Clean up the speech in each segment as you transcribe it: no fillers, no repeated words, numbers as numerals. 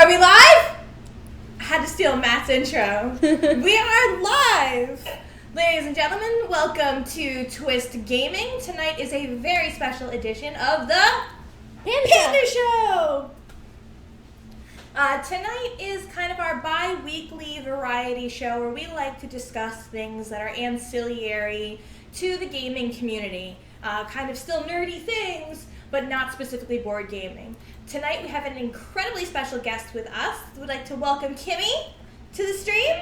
Are we live? I had to steal Matt's intro. We are live! Ladies and gentlemen, welcome to Twist Gaming. Tonight is a very special edition of the pANNda Show! Tonight is kind of our bi-weekly variety show where we like to discuss things that are ancillary to the gaming community. Kind of still nerdy things, but not specifically board gaming. Tonight we have an incredibly special guest with us. We'd like to welcome Kimi to the stream.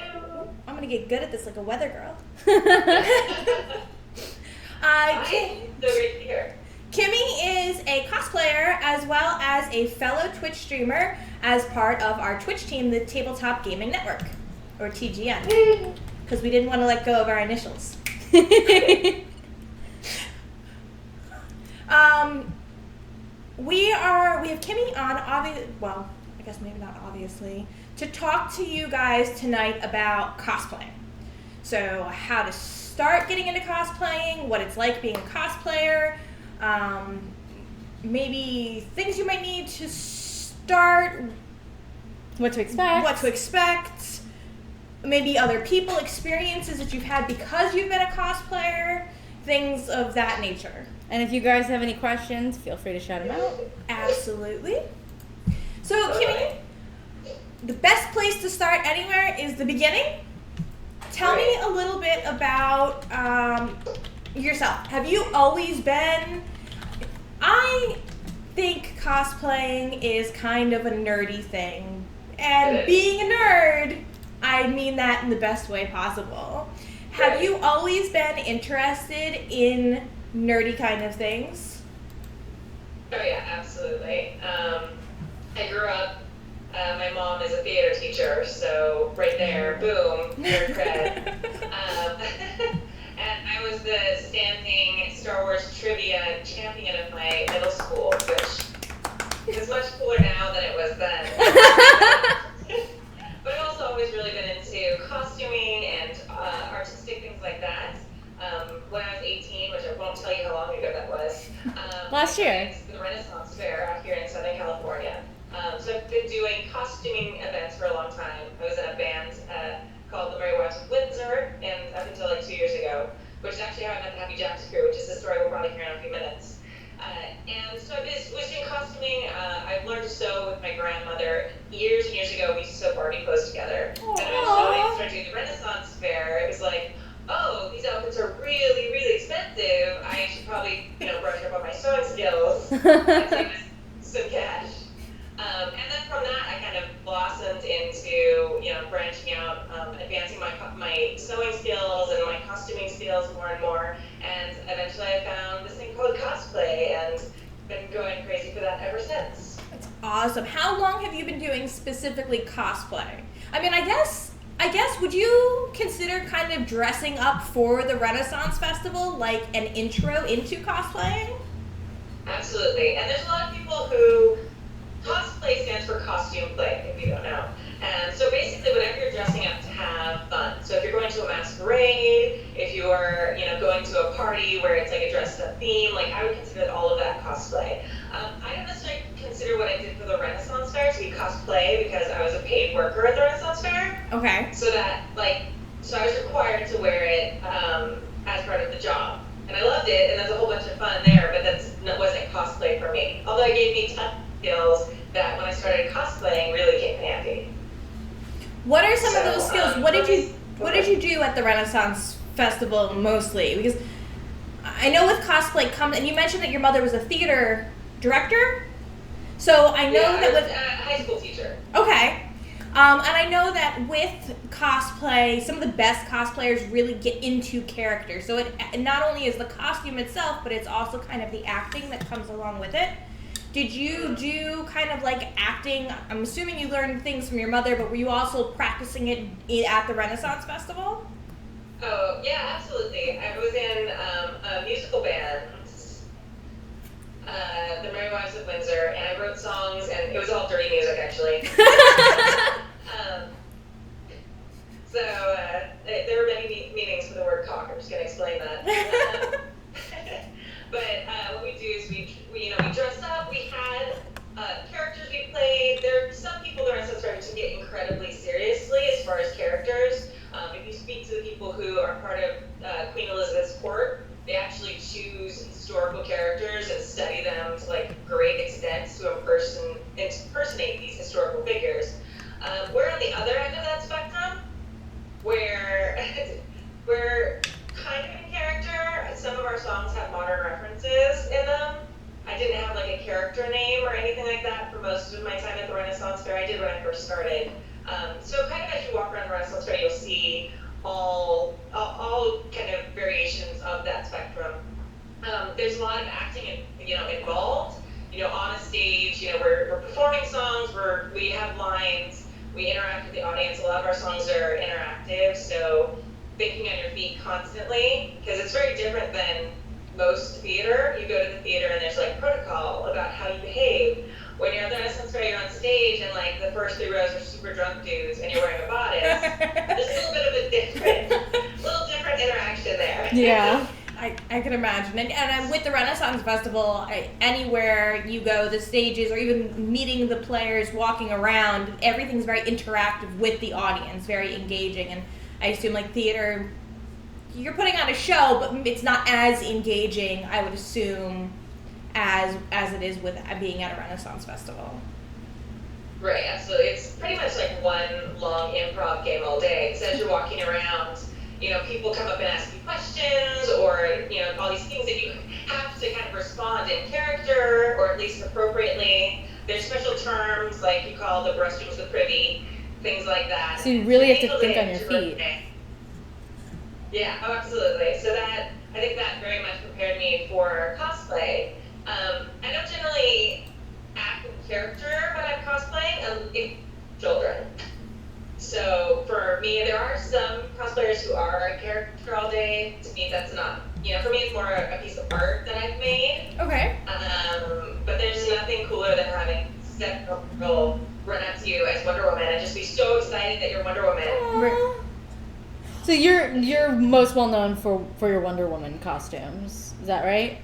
I'm going to get good at this like a weather girl. Hi, so great to be here. Kimi is a cosplayer as well as a fellow Twitch streamer as part of our Twitch team, the Tabletop Gaming Network, or TGN, because we didn't want to let go of our initials. We have Kimi on, I guess maybe not obviously, to talk to you guys tonight about cosplaying. So how to start getting into cosplaying, what it's like being a cosplayer, maybe things you might need to start, what to expect, maybe other people, experiences that you've had because you've been a cosplayer, things of that nature. And if you guys have any questions, feel free to shout them out. Absolutely. So, Kimi, the best place to start anywhere is the beginning. Tell me a little bit about yourself. Have you always been... I think cosplaying is kind of a nerdy thing. And being a nerd, I mean that in the best way possible. Have you always been interested in nerdy kind of things? Oh yeah, absolutely. I grew up, my mom is a theater teacher, so right there, boom, nerd cred. And I was the standing Star Wars trivia champion of my middle school, which is much cooler now than it was then. But I've also always really been into costuming and artistic things like that. When I was 18, which I won't tell you how long ago that was. Last year. The Renaissance Fair out here in Southern California. So I've been doing costuming events for a long time. I was in a band called the Merry Wives of Windsor, and up until like 2 years ago, which is actually how I met the Happy Jack's crew, which is a story we'll probably hear in a few minutes. And so I was doing costuming. I learned to sew with my grandmother. Years and years ago, we used to sew Barbie clothes together. Aww. And eventually when I started doing the Renaissance Fair, it was like, oh, these outfits are really, really expensive. I should probably, brush up on my sewing skills and save some cash. And then from that, I kind of blossomed into, branching out, advancing my sewing skills and my costuming skills more and more. And eventually I found this thing called cosplay and been going crazy for that ever since. That's awesome. How long have you been doing specifically cosplay? I mean, I guess, would you consider kind of dressing up for the Renaissance Festival like an intro into cosplaying? Absolutely. And there's a lot of people who... Cosplay stands for costume play, if you don't know. And so basically whenever you're dressing up to have fun. So if you're going to a masquerade, if you're, going to a party where it's like a dressed up theme, like I would consider all of that cosplay. I don't necessarily consider what I did for the Renaissance Fair to be cosplay because I was a paid worker at the Renaissance Fair. Okay. So that, so I was required to wear it as part of the job. And I loved it, and there's a whole bunch of fun there, but that wasn't cosplay for me. Although it gave me tons of skills that when I started cosplaying really came in handy. What are some of those skills? What did you do at the Renaissance Festival mostly? Because I know with cosplay and you mentioned that your mother was a theater director. So I know I that was with a high school teacher. Okay. And I know that with cosplay, some of the best cosplayers really get into character. So it not only is the costume itself, but it's also kind of the acting that comes along with it. Did you do kind of like acting? I'm assuming you learned things from your mother, but were you also practicing it at the Renaissance Festival? Oh, yeah, absolutely. I was in a musical band, the Merry Wives of Windsor, and I wrote songs, and it was all dirty music, actually. So there were many meanings for the word cock. I'm just going to explain that. But what we do is we dressed up. We had characters we played. There are some people that are historical figures. We're on the other end of that spectrum, where we're kind of in character. Some of our songs have modern references in them. I didn't have like a character name or anything like that for most of my time at the Renaissance Fair. I did when I first started. So kind of as you walk around the Renaissance Fair, you'll see all kind of variations of that spectrum. There's a lot of acting, involved. On a stage, we're performing songs, we have lines, we interact with the audience. A lot of our songs are interactive, so thinking on your feet constantly, because it's very different than most theater. You go to the theater and there's like protocol about how you behave. When you're at the Renaissance Fair, you're on stage and like the first 3 rows are super drunk dudes and you're wearing a bodice. There's a little bit of a different interaction there. Yeah. I can imagine. And with the Renaissance Festival, anywhere you go, the stages, or even meeting the players, walking around, everything's very interactive with the audience, very engaging. And I assume like theater, you're putting on a show, but it's not as engaging, I would assume, as it is with being at a Renaissance Festival. Right, absolutely. It's pretty much like one long improv game all day. Because as you're walking around, people come up and ask you questions, or, all these things that you have to kind of respond in character, or at least appropriately. There's special terms, like you call the restrooms the privy, things like that. So you really have to think on your feet. Yeah, oh, absolutely. So I think that very much prepared me for cosplay. I don't generally act in character when I'm cosplaying, in children. So for me, there are some cosplayers who are in character all day. To me, that's not, for me, it's more a piece of art that I've made. Okay. But there's nothing cooler than having set girl run up to you as Wonder Woman and just be so excited that you're Wonder Woman. Aww. So you're most well known for your Wonder Woman costumes. Is that right?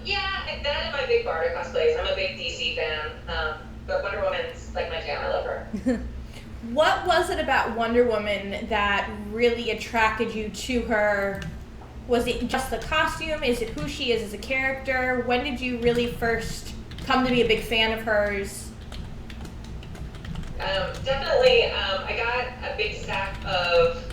Yeah, that and my big Barda cosplays. I'm a big DC fan, but Wonder Woman's like my jam. I love her. What was it about Wonder Woman that really attracted you to her? Was it just the costume? Is it who she is as a character? When did you really first come to be a big fan of hers? Definitely, I got a big stack of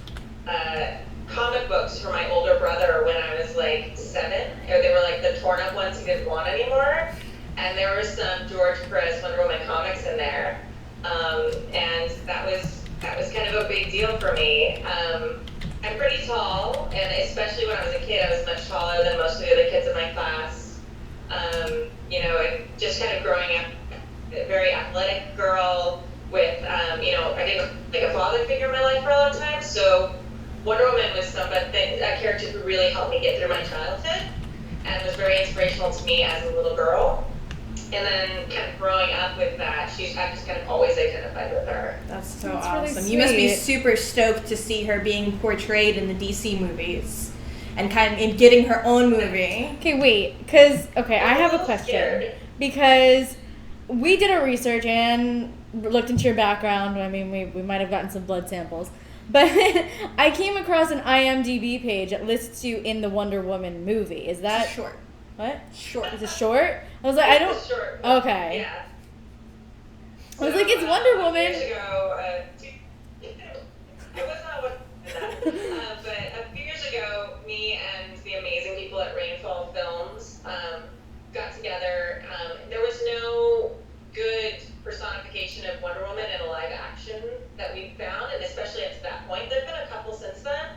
comic books for my older brother when I was like 7, or they were like the torn up ones he didn't want anymore, and there were some George Perez Wonder Woman comics in there, and that was kind of a big deal for me. I'm pretty tall, and especially when I was a kid, I was much taller than most of the other kids in my class. And just kind of growing up, a very athletic girl with, I didn't like a father figure in my life for a long time, so Wonder Woman was a character who really helped me get through my childhood and was very inspirational to me as a little girl. And then kind of growing up with that, I've just kind of always identified with her. That's awesome. Really, you must be super stoked to see her being portrayed in the DC movies and kind of in getting her own movie. Okay, wait, I have a question. Scared. Because we did our research and looked into your background. I mean, we might have gotten some blood samples. But I came across an IMDb page that lists you in the Wonder Woman movie. Is that short? What? Short. Is it short? I was like, I don't. Short. Okay. Yeah. I was like, it's Wonder Woman. Years ago, I was not one but a few years ago, me and the amazing people at Rainfall Films got together. There was no good personification of Wonder Woman in a live action that we found, and especially up to that point. There have been a couple since then,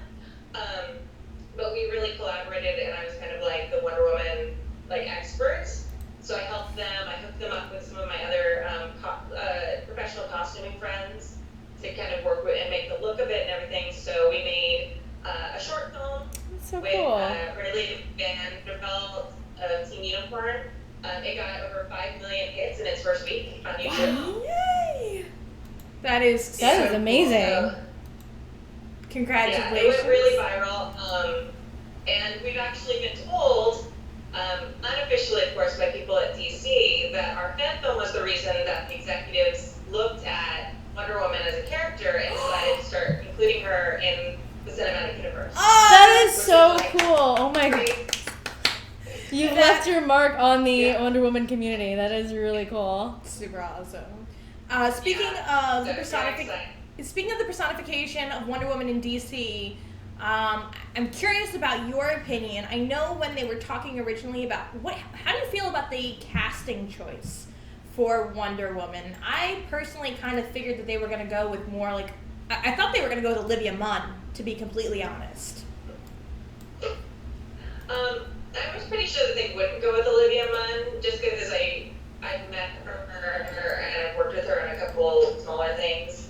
but we really collaborated, and I was kind of like the Wonder Woman experts. So I helped them. I hooked them up with some of my other professional costuming friends to kind of work with and make the look of it and everything. So we made a short film with Riley Vanderbilt of Team Unicorn. It got over 5 million hits in its first week on YouTube. Wow. Yay! That is amazing. So, congratulations. Yeah, it went really viral. And we've actually been told, unofficially, of course, by people at DC, that our fan film was the reason that the executives looked at Wonder Woman as a character and decided to start including her in the cinematic universe. That is so cool. Oh my god. You've left your mark on the Wonder Woman community. That is really cool. Super awesome. Speaking of the personification of Wonder Woman in DC, I'm curious about your opinion. I know when they were talking originally about how do you feel about the casting choice for Wonder Woman? I personally kind of figured that they were going to go with more like, I thought they were going to go with Olivia Munn, to be completely honest. I was pretty sure that they wouldn't go with Olivia Munn, just because I've met her and I've worked with her on a couple smaller things.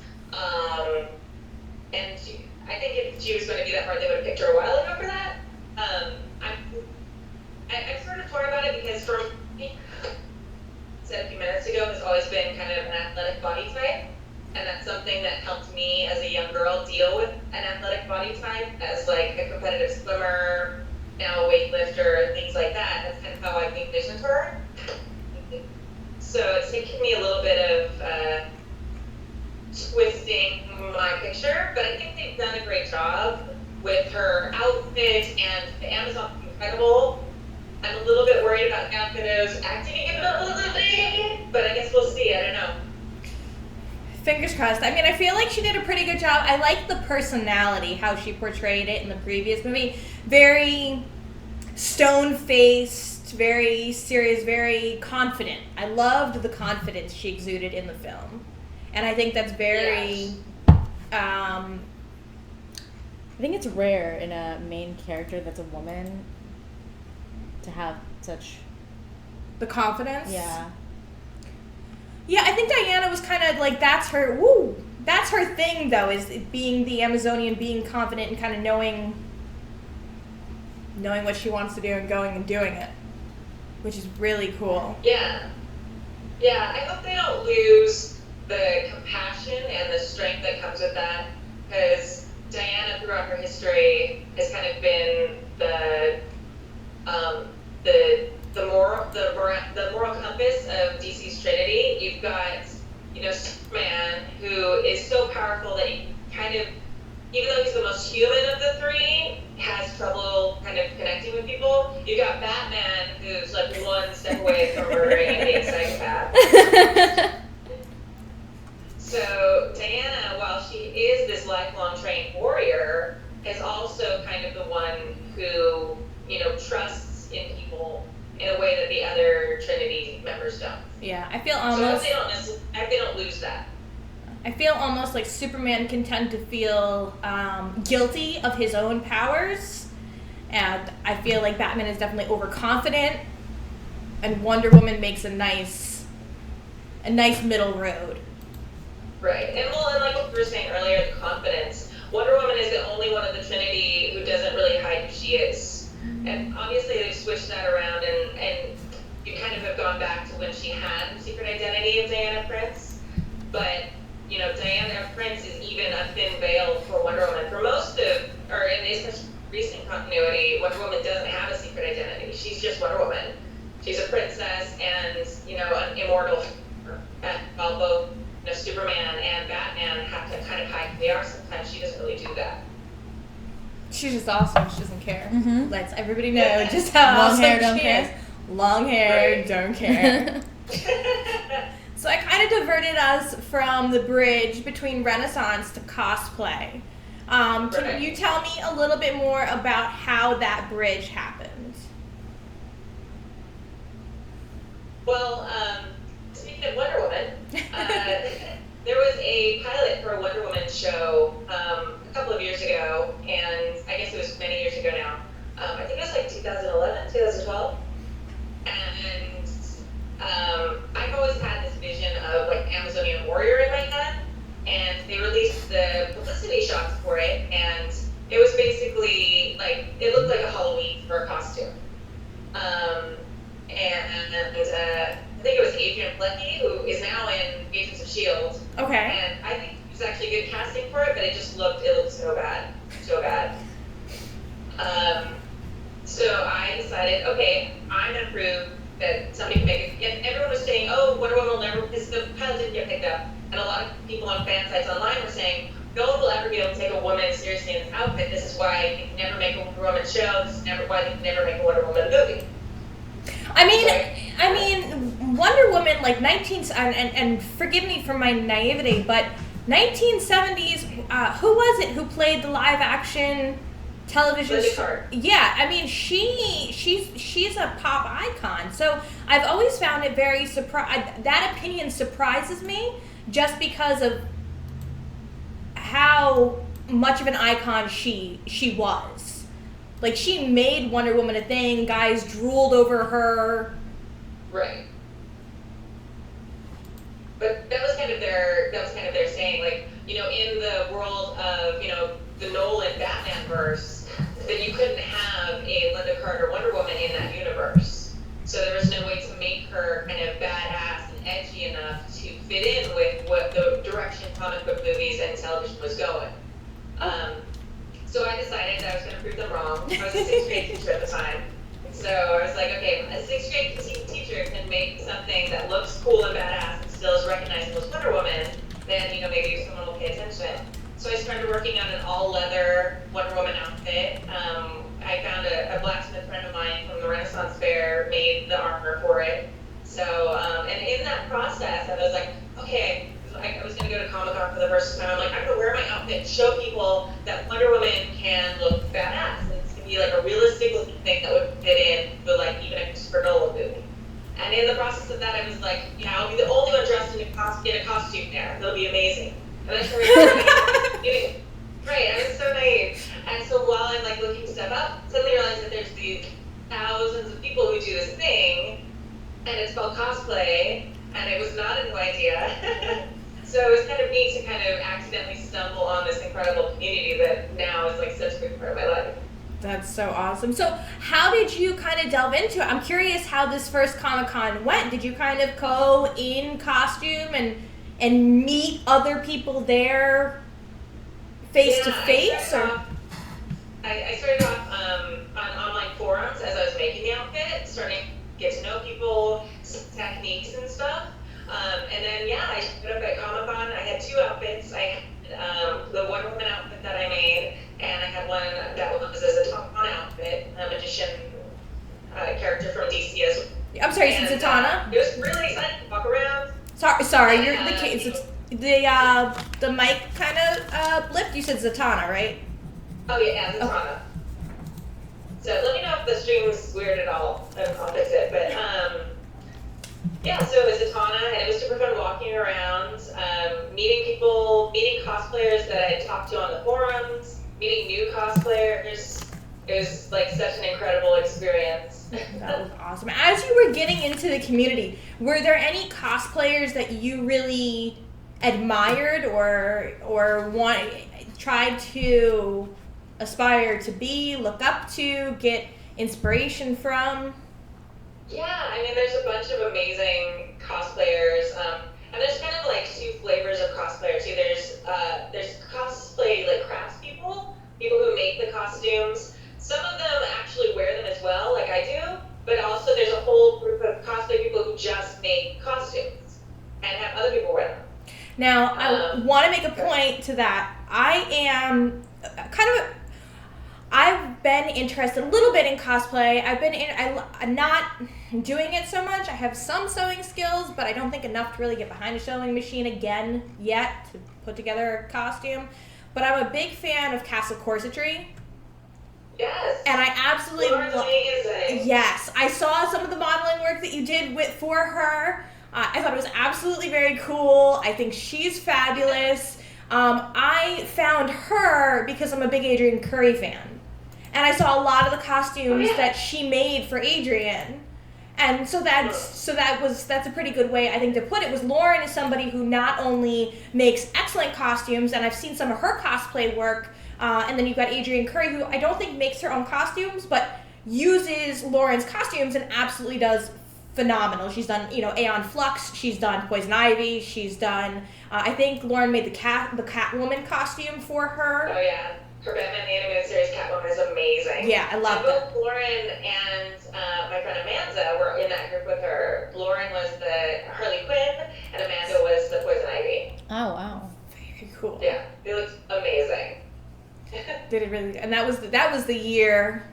And I think if she was going to be that hard, they would have picked her a while ago for that. I'm sort of torn about it because for me, said a few minutes ago, has always been kind of an athletic body type. And that's something that helped me as a young girl deal with an athletic body type as like a competitive swimmer, now a weightlifter, things like that. That's kind of how I envisioned her. So it's taken me a little bit of twisting my picture, but I think they've done a great job with her outfit, and the Amazon's incredible. I'm a little bit worried about Gal Gadot's acting ability, but I guess we'll see. I don't know. Fingers crossed. I mean, I feel like she did a pretty good job. I like the personality, how she portrayed it in the previous movie. Very stone-faced, very serious, very confident. I loved the confidence she exuded in the film. And I think that's very... I think it's rare in a main character that's a woman to have such... The confidence? Yeah. Yeah, I think Diana was kind of like, that's her thing, though, is being the Amazonian, being confident and kind of knowing what she wants to do and going and doing it, which is really cool. Yeah. Yeah, I hope they don't lose the compassion and the strength that comes with that, because Diana, throughout her history, has kind of been the moral compass of DC's Trinity. You've got, Superman, who is so powerful that he kind of, even though he's the most human of the three, has trouble kind of connecting with people. You've got Batman, who's like one step away from murdering and being a psychopath. So Diana, while she is this lifelong trained warrior, is also kind of the one who, trusts in people in a way that the other Trinity members don't. Yeah, I feel almost... So I hope they don't lose that. I feel almost like Superman can tend to feel guilty of his own powers, and I feel like Batman is definitely overconfident, and Wonder Woman makes a nice middle road. Right, and like what we were saying earlier, the confidence. Wonder Woman is the only one of the Trinity who doesn't really hide who she is. And obviously they've switched that around, and you kind of have gone back to when she had the secret identity of Diana Prince. But, Diana Prince is even a thin veil for Wonder Woman. For most of, or in this recent continuity, Wonder Woman doesn't have a secret identity. She's just Wonder Woman. She's a princess and, an immortal. While both Superman and Batman have to kind of hide who they are sometimes, she doesn't really do that. She's just awesome. She doesn't care. Mm-hmm. Lets everybody know just how awesome she is. Long hair, Right. don't care. So I kind of diverted us from the bridge between Renaissance to cosplay. Can you tell me a little bit more about how that bridge happened? Well, speaking of Wonder Woman, there was a pilot for a Wonder Woman show a couple of years ago, and I guess it was many years ago now. I think it was like 2011, 2012. And I've always had this vision of like Amazonian warrior in my head, and they released the publicity shots for it, and it was basically like, it looked like a Halloween for a costume. I think it was Adrian Flecky, who is now in Agents of S.H.I.E.L.D. Okay. And I think it was actually good casting for it, but it looked so bad. So I decided, okay, I'm going to prove that somebody can make it. And everyone was saying, oh, Wonder Woman will never, because the pilot didn't get picked up. And a lot of people on fan sites online were saying, no one will ever be able to take a woman seriously in this outfit. This is why they can never make a Wonder Woman show. This is why they can never make a Wonder Woman movie. I mean, Wonder Woman, like and forgive me for my naivety, but 1970s. Who was it who played the live action television? Yeah, I mean, she's a pop icon. So I've always found it very that opinion surprises me, just because of how much of an icon she was. Like, she made Wonder Woman a thing. Guys drooled over her. Right. But that was kind of their saying, like, you know, in the world of, you know, the Nolan Batman verse, that you couldn't have a Linda Carter Wonder Woman in that universe. So there was no way to make her kind of badass and edgy enough to fit in with what the direction comic book movies and television was going. So I decided that I was going to prove them wrong. I was a sixth grade teacher at the time. So I was like, okay, a sixth grade teacher can make something that looks cool and badass and still is recognizable as Wonder Woman, then, you know, maybe someone will pay attention. So I started working on an all-leather Wonder Woman outfit. I found a blacksmith friend of mine from the Renaissance Fair, made the armor for it. So, and in that process, I was like, okay, I was going to go to Comic-Con for the first time. I'm like, I'm going to wear my outfit and show people that Wonder Woman can look badass. And it's going to be like a realistic looking thing that would fit in with, like, even a Christopher Nolan movie. And in the process of that, I was like, yeah, I'll be the only one dressed in a costume there. It'll be amazing. And I started right, I was so naive. And so while I'm, like, looking stuff up, suddenly I realized that there's these thousands of people who do this thing, and it's called cosplay, and it was not a new idea. So it was kind of neat to kind of accidentally stumble on this incredible community that now is, like, such a big part of my life. That's so awesome. So how did you kind of delve into it? I'm curious how this first Comic-Con went. Did you kind of go in costume and meet other people there face to face? I started off on online forums as I was making the outfit, starting to get to know people, techniques and stuff. And then, yeah, I showed up at Comic-Con. I had two outfits. I had the Wonder Woman outfit that I made, and I had one that was a Zatanna outfit, a magician character from DC as well. I'm sorry, you said Zatanna? It was really exciting to walk around. Sorry, you're the case. The mic kind of blipped. You said Zatanna, right? Oh yeah, Zatanna. So let me know if the stream's weird at all, and I'll fix it. But yeah, so it was Zatanna, and it was super fun walking around, meeting people, meeting cosplayers that I had talked to on the forums, meeting new cosplayers. It was, like, such an incredible experience. That was awesome. As you were getting into the community, were there any cosplayers that you really admired or tried to aspire to be, look up to, get inspiration from? Yeah, I mean, there's a bunch of amazing cosplayers, and there's kind of like two flavors of cosplayers too. There's cosplay, like, craftspeople, people who make the costumes. Some of them actually wear them as well, like I do, but also there's a whole group of cosplay people who just make costumes and have other people wear them. Now, I want to make a point to that. I am I've been interested a little bit in cosplay. I'm not doing it so much. I have some sewing skills, but I don't think enough to really get behind a sewing machine again yet to put together a costume. But I'm a big fan of castle corsetry. Yes. And I absolutely amazing. Yes, I saw some of the modeling work that you did for her. I thought it was absolutely very cool. I think she's fabulous. I found her because I'm a big Adrienne Curry fan. And I saw a lot of the costumes that she made for Adrienne. And so that's a pretty good way, I think, to put it. Was Lauren is somebody who not only makes excellent costumes, and I've seen some of her cosplay work, and then you've got Adrienne Curry, who I don't think makes her own costumes, but uses Lauren's costumes and absolutely does phenomenal. She's done, Aeon Flux. She's done Poison Ivy. She's done. I think Lauren made the Catwoman costume for her. Oh yeah, her Batman animated series Catwoman is amazing. Yeah, I love that. Both Lauren and my friend Amanda were in that group with her. Lauren was the Harley Quinn, and Amanda was the Poison Ivy. Oh wow, very cool. Yeah, they looked amazing. Did it really? And that was the year.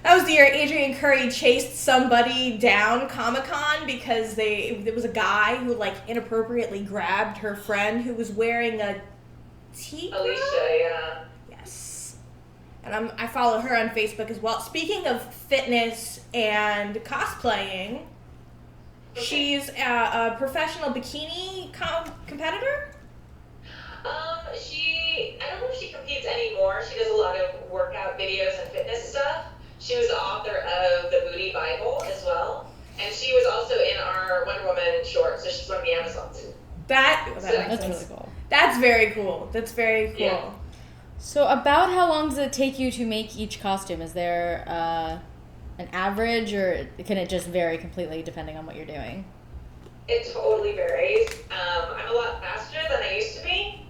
That That was the year Adrian Curry chased somebody down Comic-Con because there was a guy who like inappropriately grabbed her friend who was wearing a tiara. Alicia, yeah. Yes. And I follow her on Facebook as well. Speaking of fitness and cosplaying, she's a professional bikini competitor? I don't know if she competes anymore. She does a lot of workout videos and fitness stuff. She was the author of the Booty Bible as well. And she was also in our Wonder Woman short, so she's one of the Amazons. That's really cool. That's very cool. That's very cool. Yeah. So about how long does it take you to make each costume? Is there an average, or can it just vary completely depending on what you're doing? It totally varies. I'm a lot faster than I used to be.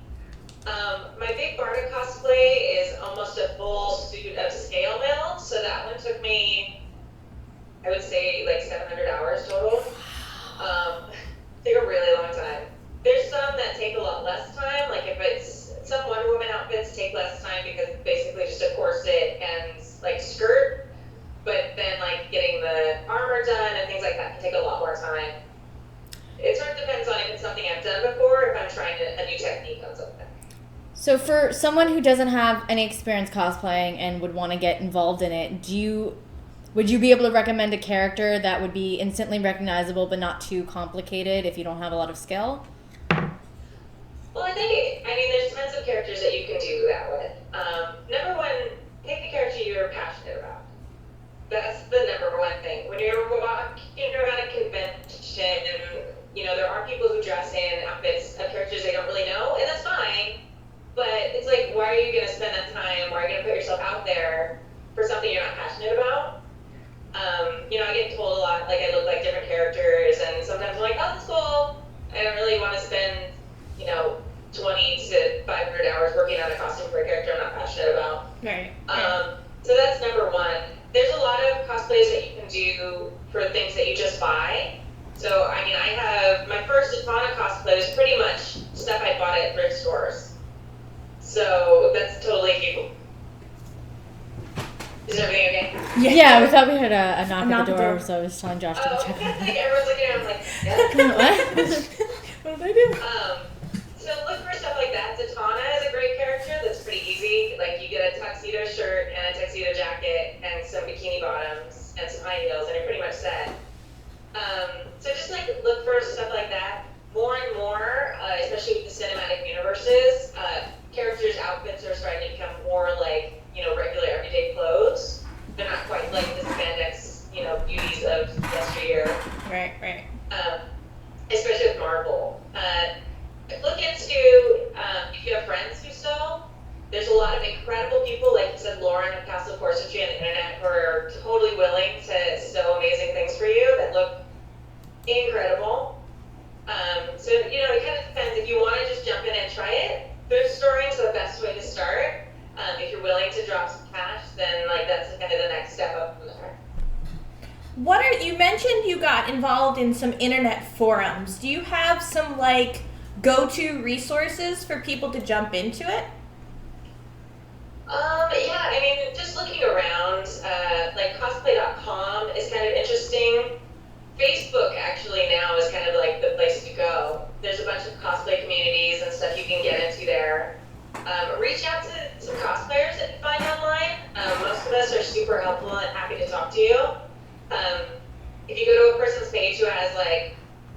My big Barda cosplay is almost a full suit of scale mail, so that one took me, I would say, like 700 hours total. Took a really long time. There's some that take a lot less time, like if it's, some Wonder Woman outfits take less time because it's basically just a corset and like skirt, but then like getting the armor done and things like that can take a lot more time. It sort of depends on if it's something I've done before, if I'm trying a new technique on something. So for someone who doesn't have any experience cosplaying and would want to get involved in it, would you be able to recommend a character that would be instantly recognizable but not too complicated if you don't have a lot of skill? Well, I think, there's tons of characters that you can do that with. Number one, pick the character you're passionate about. That's the number one thing. When you're walking around a convention, there are people who dress in outfits of characters they don't really know, and that's fine. But it's like, why are you going to spend that time? Why are you going to put yourself out there for something you're not passionate about? I get told a lot, like, I look like different characters, and sometimes I'm like, oh, that's cool. I don't really want to spend, 20 to 500 hours working on a costume for a character I'm not passionate about. Right. So that's number one. There's a lot of cosplays that you can do for things that you just buy. So, I have, my first Icona cosplay was pretty much stuff I bought at thrift stores. So that's totally cool. Is everything okay? Yeah, we thought we heard a knock at the door, so I was telling Josh to go check that's it like everyone's looking at me, I'm like, yeah. What? What did I do? So look for stuff like that. Zatanna is a great character that's pretty easy. Like, you get a tuxedo shirt and a tuxedo jacket and some bikini bottoms and some high heels, and you're pretty much set. So just look for stuff like that. More and more, especially with the cinematic universes, characters' outfits are starting to become more like, regular everyday clothes. They're not quite like the spandex, beauties of yesteryear. Right. Especially with Marvel. Look into, if you have friends who sew, there's a lot of incredible people, like you said, Lauren of Castle Corsetry on the internet, who are totally willing to sew amazing things for you that look incredible. So, it kind of depends. If you want to just jump in and try it, thrift storing's the best way to start. If you're willing to drop some cash, then that's kind of the next step up from there. You mentioned you got involved in some internet forums. Do you have some go-to resources for people to jump into it? Yeah, just looking around, cosplay.com is kind of interesting. Facebook actually now is kind of like the place to go. There's a bunch of cosplay communities and stuff you can get into there. Reach out to some cosplayers that you find online. Most of us are super helpful and happy to talk to you. If you go to a person's page who has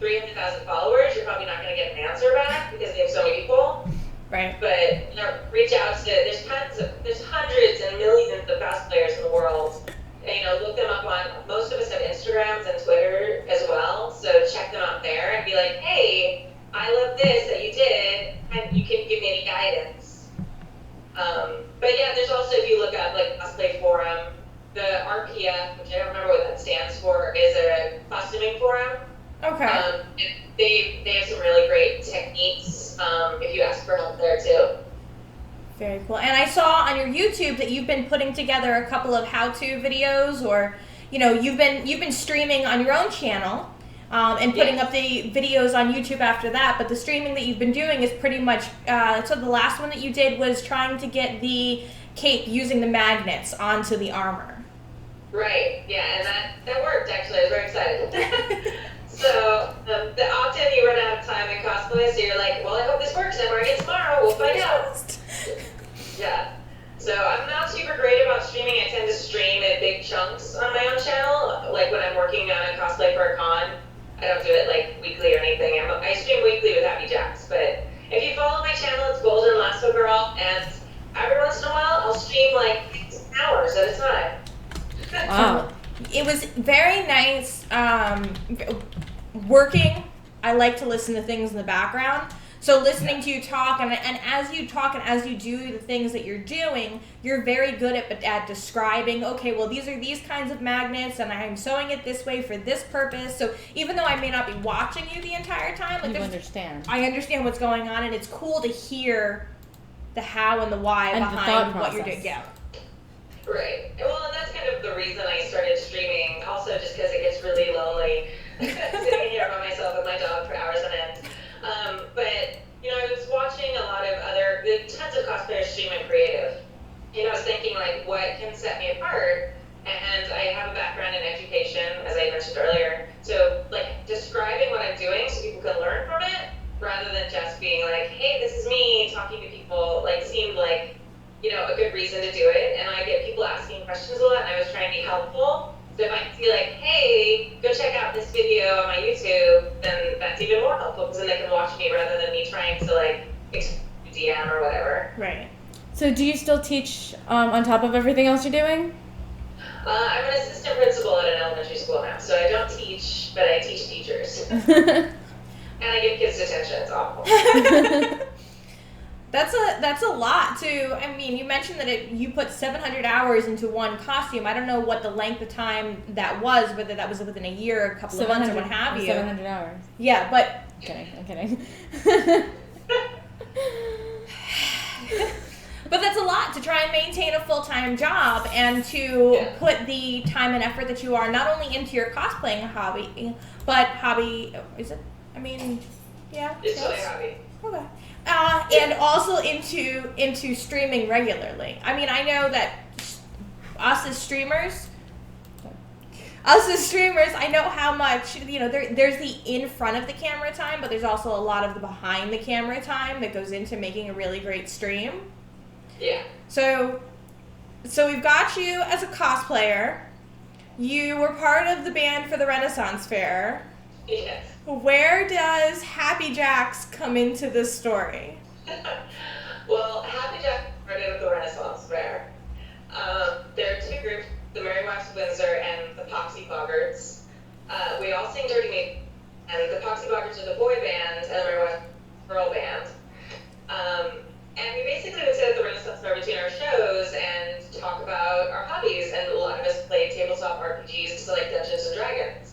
300,000 followers, you're probably not going to get an answer back because they have so many people. Right. But reach out to, there's hundreds and millions of cosplayers in the world. And, look them up on, most of us have Instagrams and Twitter as well, so check them out there and be like, hey, I love this that you did, and you can give me any guidance. But yeah, there's also, if you look up Cosplay Forum, the RPF, which I don't remember what that stands for, is a costuming forum. Okay. They have some really great techniques if you ask for help there too. Very cool. And I saw on your YouTube that you've been putting together a couple of how-to videos, or you've been streaming on your own channel and putting up the videos on YouTube after that. But the streaming that you've been doing is pretty much so the last one that you did was trying to get the cape using the magnets onto the armor. Right, yeah, and that worked actually. I was very excited. So the often you run out of time in cosplay, so you're like, well, I hope this works. I'm wearing it tomorrow. We'll find out. Yeah. So I'm not super great about streaming. I tend to stream in big chunks on my own channel. Like when I'm working on a cosplay for a con, I don't do it like weekly or anything. I stream weekly with Happy Jacks. But if you follow my channel, it's Golden Lasso Girl, and every once in a while I'll stream like 6 hours at a time. Wow. It was very nice working. I like to listen to things in the background. So listening to you talk, and as you talk and as you do the things that you're doing, you're very good at describing, okay, well, these are these kinds of magnets, and I'm sewing it this way for this purpose. So even though I may not be watching you the entire time, like You understand. I understand what's going on, and it's cool to hear the how and the why And the behind thought what you're process. doing. Yeah. Right. Well, and that's kind of the reason I started streaming, also just because it gets really lonely sitting here by myself with my dog for hours on end. But, you know, I was watching a lot of tons of cosplayers stream and creative. You know, I was thinking, like, what can set me apart? And I have a background in education, as I mentioned earlier. So, like, describing what I'm doing so people can learn from it, rather than just being like, hey, this is me talking to people, like, seemed like, you know, a good reason to do it. And I get people asking questions a lot, and I was trying to be helpful. So if I can be like, hey, go check out this video on my YouTube, then that's even more helpful, because then they can watch me rather than me trying to, like, DM or whatever. Right. So do you still teach on top of everything else you're doing? I'm an assistant principal at an elementary school now, so I don't teach, but I teach teachers. And I give kids detention. It's awful. That's a lot too. I mean, you mentioned that you put 700 hours into one costume. I don't know what the length of time that was, whether that was within a year, a couple of months, or what have you. 700 hours. Yeah, but I'm kidding. but that's a lot to try and maintain a full-time job and to put the time and effort that you are not only into your cosplaying hobby, but is it? I mean, yeah. It's my hobby. Okay. And also into streaming regularly. I mean, I know that us as streamers, I know how much, you know, there's the in front of the camera time, but there's also a lot of the behind the camera time that goes into making a really great stream. Yeah. So we've got you as a cosplayer. You were part of the band for the Renaissance Fair. Yes. Where does Happy Jacks come into this story? Well, Happy Jack started with the Renaissance Fair. There are two groups, the Merry Wives of Windsor and the Poxy Boggarts. We all sing Dirty Me, and the Poxy Boggarts are the boy band, and the Merry Wives girl band. And we basically would sit at the Renaissance Fair between our shows and talk about our hobbies, and a lot of us played tabletop RPGs, so like Dungeons and Dragons.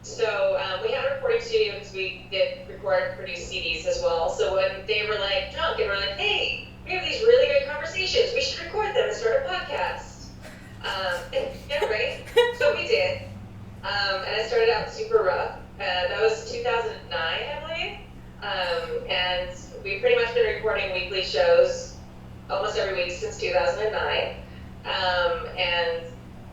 So we had a recording studio because we did record and produce CDs as well. So when they were like drunk and we're like, hey, we have these really great conversations, we should record them and start a podcast. Yeah, right? So we did. And it started out super rough. That was 2009, I believe. And we've pretty much been recording weekly shows almost every week since 2009. And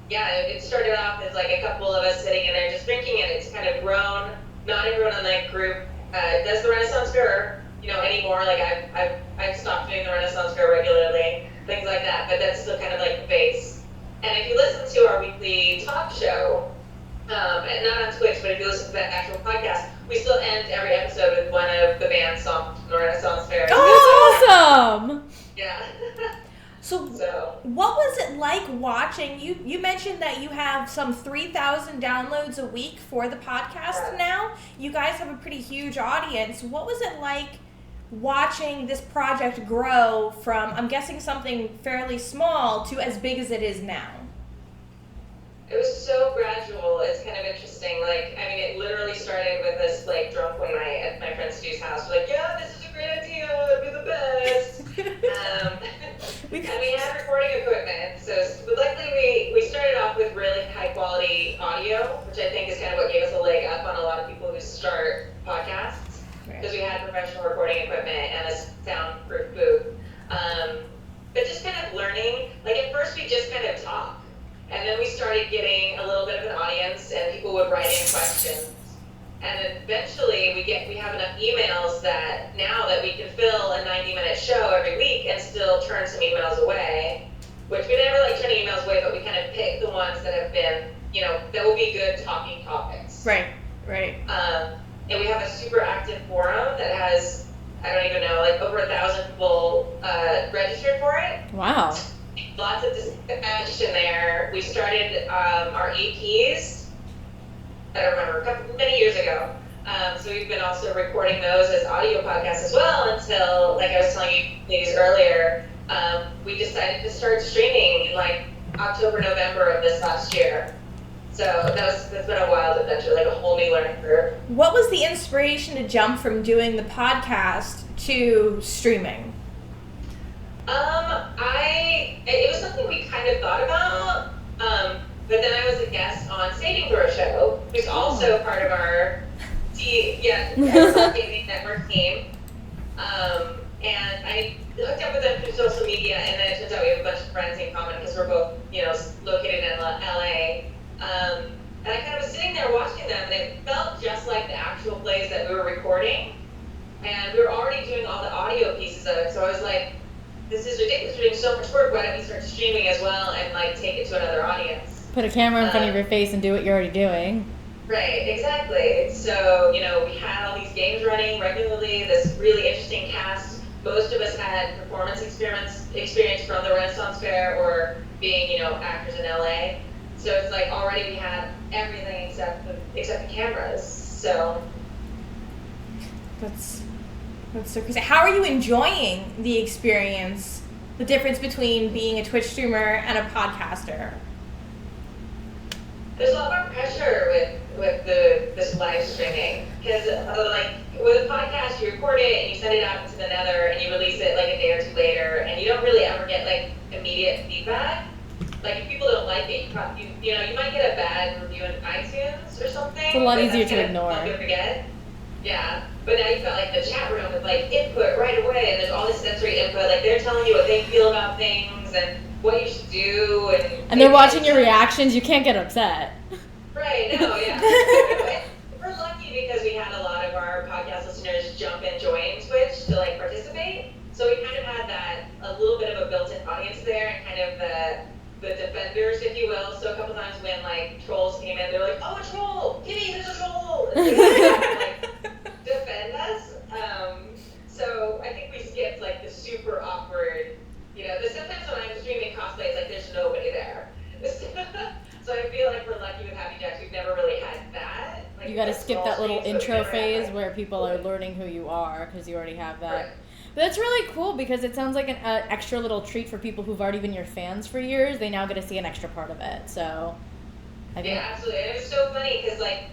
yeah, it started off as like a couple of us sitting in there just drinking, and it's kind of grown. Not everyone in that group does the Renaissance Fair, you know, anymore. Like I've stopped doing the Renaissance Fair regularly, things like that. But that's still kind of like the base. And if you listen to our weekly talk show, and not on Twitch, but if you listen to that actual podcast, we still end every episode with one of the band songs from the Renaissance Fair. Oh, that's awesome! Yeah. So what was it like watching, you mentioned that you have some 3,000 downloads a week for the podcast now. You guys have a pretty huge audience. What was it like watching this project grow from, I'm guessing, something fairly small to as big as it is now? It was so gradual. It's kind of interesting. Like, I mean, it literally started with us, like, drunk one night at my friend Stu's house. We're like, yeah, this is a great idea. It'll be the best. And we had recording equipment. So luckily we started off with really high quality audio, which I think is kind of what gave us a leg up on a lot of people who start podcasts. Because we had professional recording equipment and a soundproof booth. But just kind of learning. Like, at first we just kind of talk. And and then we started getting a little bit of an audience, and people would write in questions. And then eventually we have enough emails that now that we can fill a 90-minute show every week and still turn some emails away, which we never like turning emails away, but we kind of pick the ones that have been, that will be good talking topics. Right. And we have a super active forum that has, I don't even know, like over 1,000 people registered for it. Wow. Lots of discussion there. We started our EPs, I don't remember, many years ago. So we've been also recording those as audio podcasts as well until, like I was telling you ladies earlier, we decided to start streaming in like October, November of this last year. So that's been a wild adventure, like a whole new learning curve. What was the inspiration to jump from doing the podcast to streaming? It was something we kind of thought about, but then I was a guest on Saving for a Show, who's also part of our Gaming Network team. And I hooked up with them through social media, and then it turns out we have a bunch of friends in common because we're both, located in LA. And I kind of was sitting there watching them, and it felt just like the actual plays that we were recording. And we were already doing all the audio pieces of it, so I was like, this is ridiculous, we're doing so much work, why don't we start streaming as well and like take it to another audience? Put a camera in front of your face and do what you're already doing. Right, exactly. So, we had all these games running regularly, this really interesting cast. Most of us had performance experience from the Renaissance Fair or being, actors in LA. So it's like already we had everything except the cameras. So That's so crazy. How are you enjoying the experience? The difference between being a Twitch streamer and a podcaster? there's a lot more pressure with this live streaming because with a podcast you record it and you send it out into the nether and you release it like a day or two later and you don't really ever get like immediate feedback. Like if people don't like it, you might get a bad review in iTunes or something. It's a lot easier to ignore. Forget. Yeah, but now you've got like the chat room with like input right away, and there's all this sensory input. Like they're telling you what they feel about things and what you should do, and they're watching your reactions. You can't get upset. Right? No, yeah. We're lucky because we had a lot of our podcast listeners jump and join Twitch to like participate. So we kind of had that a little bit of a built-in audience there, and kind of the defenders, if you will. So a couple times when like trolls came in, they were like, "Oh, a troll! Kimi, there's a troll!" And they would, like defend us. So I think we skipped like the super awkward. Sometimes when I'm streaming cosplay, it's like there's nobody there. So I feel like we're lucky with Happy Jacks. We've never really had that. Like, You got to skip that little intro phase had, where people are learning who you are because you already have that. Right. But that's really cool because it sounds like an extra little treat for people who've already been your fans for years. They now get to see an extra part of it. So, I think. Yeah, absolutely. And it was so funny because like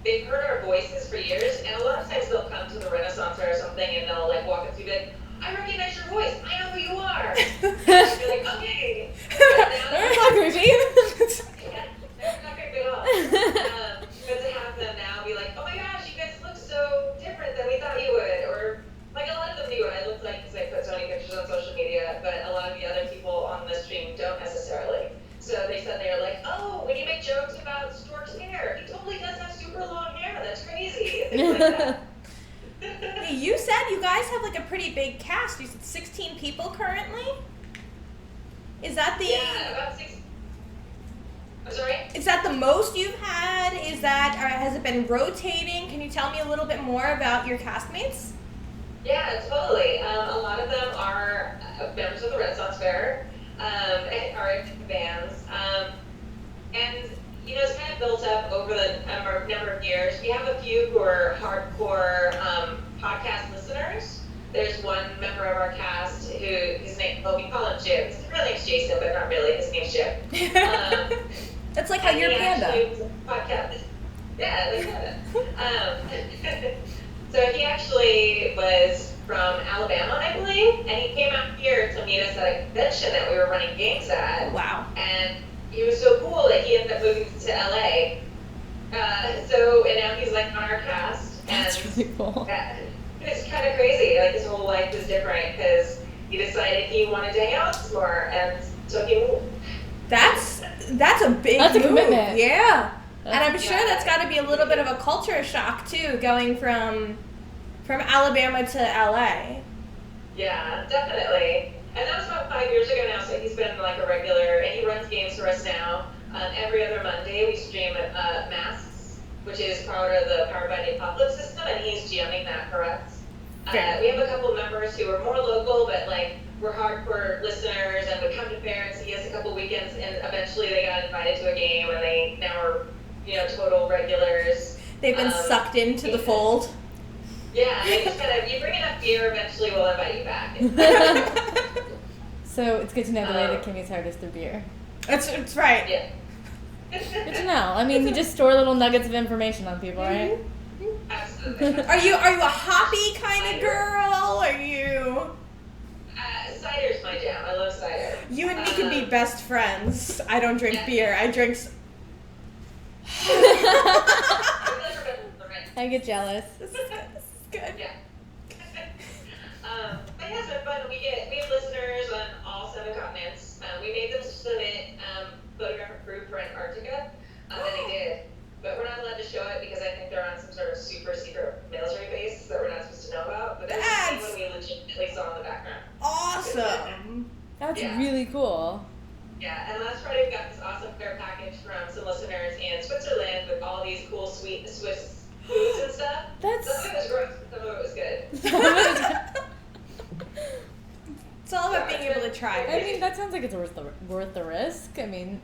they've heard our voices for years, and a lot of times they'll come to the Renaissance Fair or something, and they'll like walk up to you and be like, "I recognize your voice. I know who you are." And I'll be like, "Okay." That's not creepy. Yeah, that's not creepy at all. But to have them now be like, "Oh my gosh, you guys look so different than we thought you would," or like a lot of them knew what I looked like because I put so many pictures on social media, but a lot of the other people on the stream don't necessarily. So they said they were like, "Oh, when you make jokes about Stork's hair, he totally does have super long hair. That's crazy." And things like that. Hey, you said you guys have like a pretty big cast. You said 16 people currently? Is that the About 6. I'm sorry? Is that the most you've had? Is that, or has it been rotating? Can you tell me a little bit more about your castmates? Yeah, totally. A lot of them are members of the Renaissance Fair, and are in bands. And, it's kind of built up over the number of years. We have a few who are hardcore podcast listeners. There's one member of our cast who, his name, we call him Jim. His real name's Jason, but not really. His name's Jim. That's like how you're pANNda. Podcast. Yeah, like that. So he actually was from Alabama, I believe, and he came out here to meet us at a convention that we were running games at. Wow. And he was so cool that he ended up moving to LA. And now he's like on our cast. That's really cool. It's kind of crazy. Like his whole life was different because he decided he wanted to hang out with us more, and so he moved. That's That's a big That's a move. commitment. Yeah. That's And I'm sure that's got to be a little bit of a culture shock too, going from Alabama to LA. Yeah, definitely. And that was about 5 years ago now, so he's been like a regular, and he runs games for us now. Every other Monday we stream Masks, which is part of the Powered by the Apocalypse system, and he's GMing that for us. We have a couple members who are more local, but like we're hardcore listeners and would come to fairs. He has a couple weekends, and eventually they got invited to a game, and they now are, total regulars. They've been sucked into the fold. Yeah, they just kind of, you bring enough beer, eventually we'll invite you back. So it's good to know the way that Kimi's heart is through beer. It's right. Yeah. Good to know. I mean, you just store little nuggets of information on people, right? Absolutely. Are you a hoppy kind of girl? Are you? Cider's my jam. I love cider. You and me can be best friends. I don't drink beer. I drink. I get jealous. This is good. Yeah. But yeah, it's been fun. We have listeners on all 7 continents. We made them submit photographic proof for Antarctica, and they did. But we're not allowed to show it because I think they're on some sort of super secret military base that we're not supposed to know about. But that's the one we legitimately saw in the background. Awesome. That's really cool. Yeah, and last Friday we got this awesome care package from some listeners in Switzerland with all these cool, sweet Swiss foods and stuff. Some of it was gross, some of it was good. It's all about being able to try. I mean, that sounds like it's worth the risk. I mean,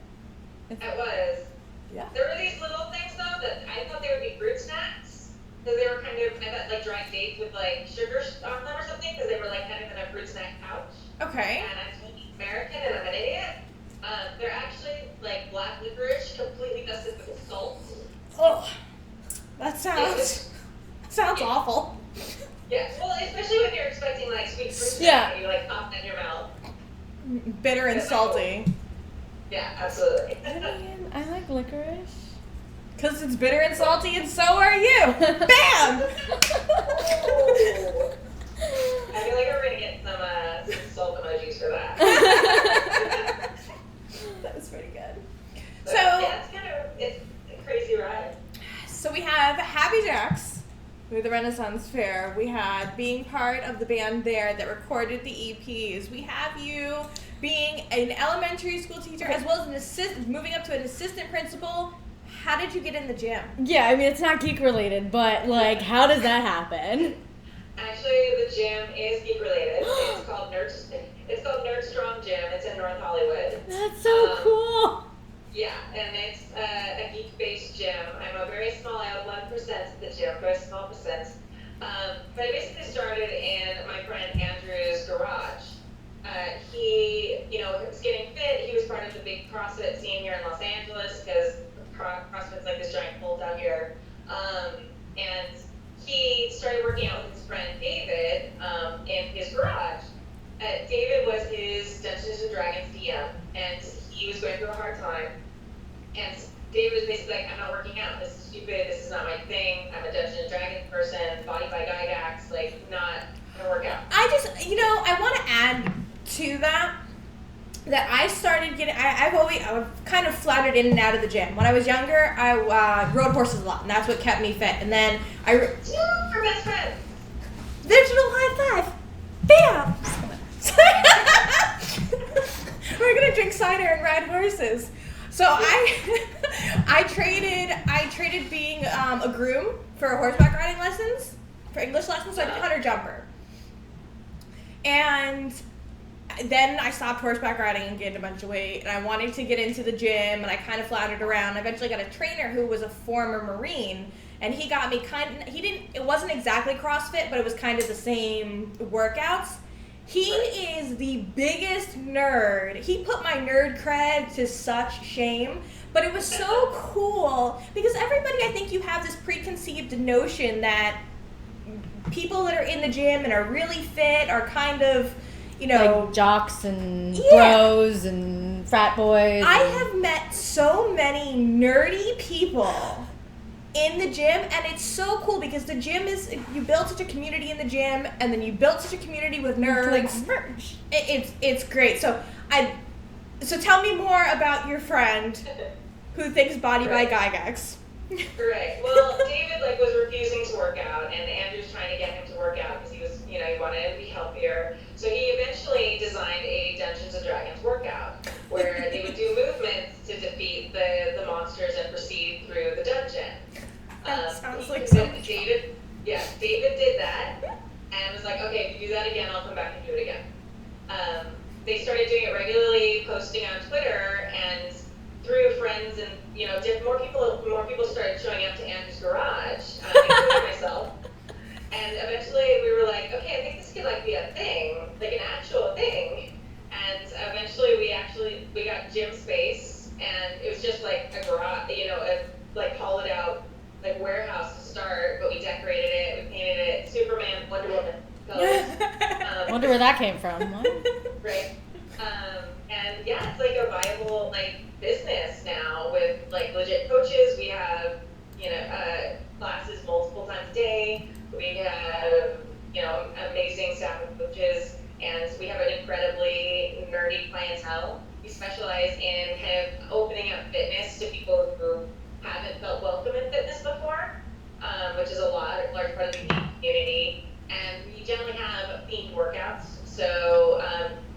It was. Yeah. There were these little things though that I thought they would be fruit snacks. Because they were kind of, I bet, like dried dates with like sugar on them or something, because they were like kind of in a fruit snack pouch. Okay. And I'm American and I'm an idiot. They're actually like black licorice completely dusted with salt. Oh, that sounds awful. Yeah, well, especially when you're expecting like sweet fruit Yeah. and you like pop in your mouth. Bitter and salty. Yeah, absolutely. I mean, I like licorice. Because it's bitter and salty, and so are you. Bam! I feel like we're gonna get some salt emojis for that. That was pretty good. But, So, yeah, it's a crazy ride. So we have Happy Jacks with the Renaissance Fair. We had being part of the band there that recorded the EPs. We have you being an elementary school teacher as well as moving up to an assistant principal. How did you get in the gym? Yeah, I mean, it's not geek related, but like, how does that happen? Actually, the gym is geek related. It's called Nerd Strong Gym. It's in North Hollywood. That's so cool. Yeah, and it's a geek-based gym. I'm a very small, I have 11% at the gym, very small percent. But I basically started in my friend Andrew's garage. He, was getting fit. He was part of the big CrossFit scene here in Los Angeles because CrossFit's like this giant pull down here. And he started working out with his friend David in his garage. David was his Dungeons & Dragons DM, and he was going through a hard time. And David was basically like, I'm not working out. This is stupid. This is not my thing. I'm a Dungeons & Dragons person, body by Gygax, not gonna work out. I want to add to that I started getting, I was kind of flouted in and out of the gym. When I was younger, I rode horses a lot, and that's what kept me fit. And then We're best friends. digital high five. Bam! We're gonna drink cider and ride horses. So I traded being a groom for horseback riding lessons, for English lessons. So I did hunter jumper, and then I stopped horseback riding and gained a bunch of weight. And I wanted to get into the gym, and I kind of floundered around. I eventually got a trainer who was a former Marine, and he got me it wasn't exactly CrossFit, but it was kind of the same workouts. He is the biggest nerd. He put my nerd cred to such shame, but it was so cool because everybody, I think you have this preconceived notion that people that are in the gym and are really fit are kind of, like jocks and bros and frat boys. I have met so many nerdy people in the gym, and it's so cool because the gym is, you build such a community in the gym, and then you build such a community with nerds. Like merch. It's great. So So tell me more about your friend who thinks body by Gygax. Right. Well, David was refusing to work out, and Andrew's trying to get him to work out because he was, he wanted him to be healthier. So he eventually designed a Dungeons and Dragons workout where they would do movements to defeat the monsters and proceed through the dungeon. That sounds like so much David. Yeah, David did that and was like, okay, if you do that again, I'll come back and do it again. They started doing it regularly, posting on Twitter, and through friends and more people started showing up to Andrew's garage, including myself. And eventually we were like, okay, I think this could be a thing, an actual thing. And eventually we got gym space, and it was just a garage, a hollowed out warehouse to start, but we decorated it, we painted it Superman, Wonder Woman colors. Wonder where that came from. Right. And yeah, it's a viable business now with legit coaches. We have classes multiple times a day. We have amazing staff of coaches, and we have an incredibly nerdy clientele. We specialize in kind of opening up fitness to people who haven't felt welcome in fitness before, which is a large part of the community. And we generally have themed workouts. So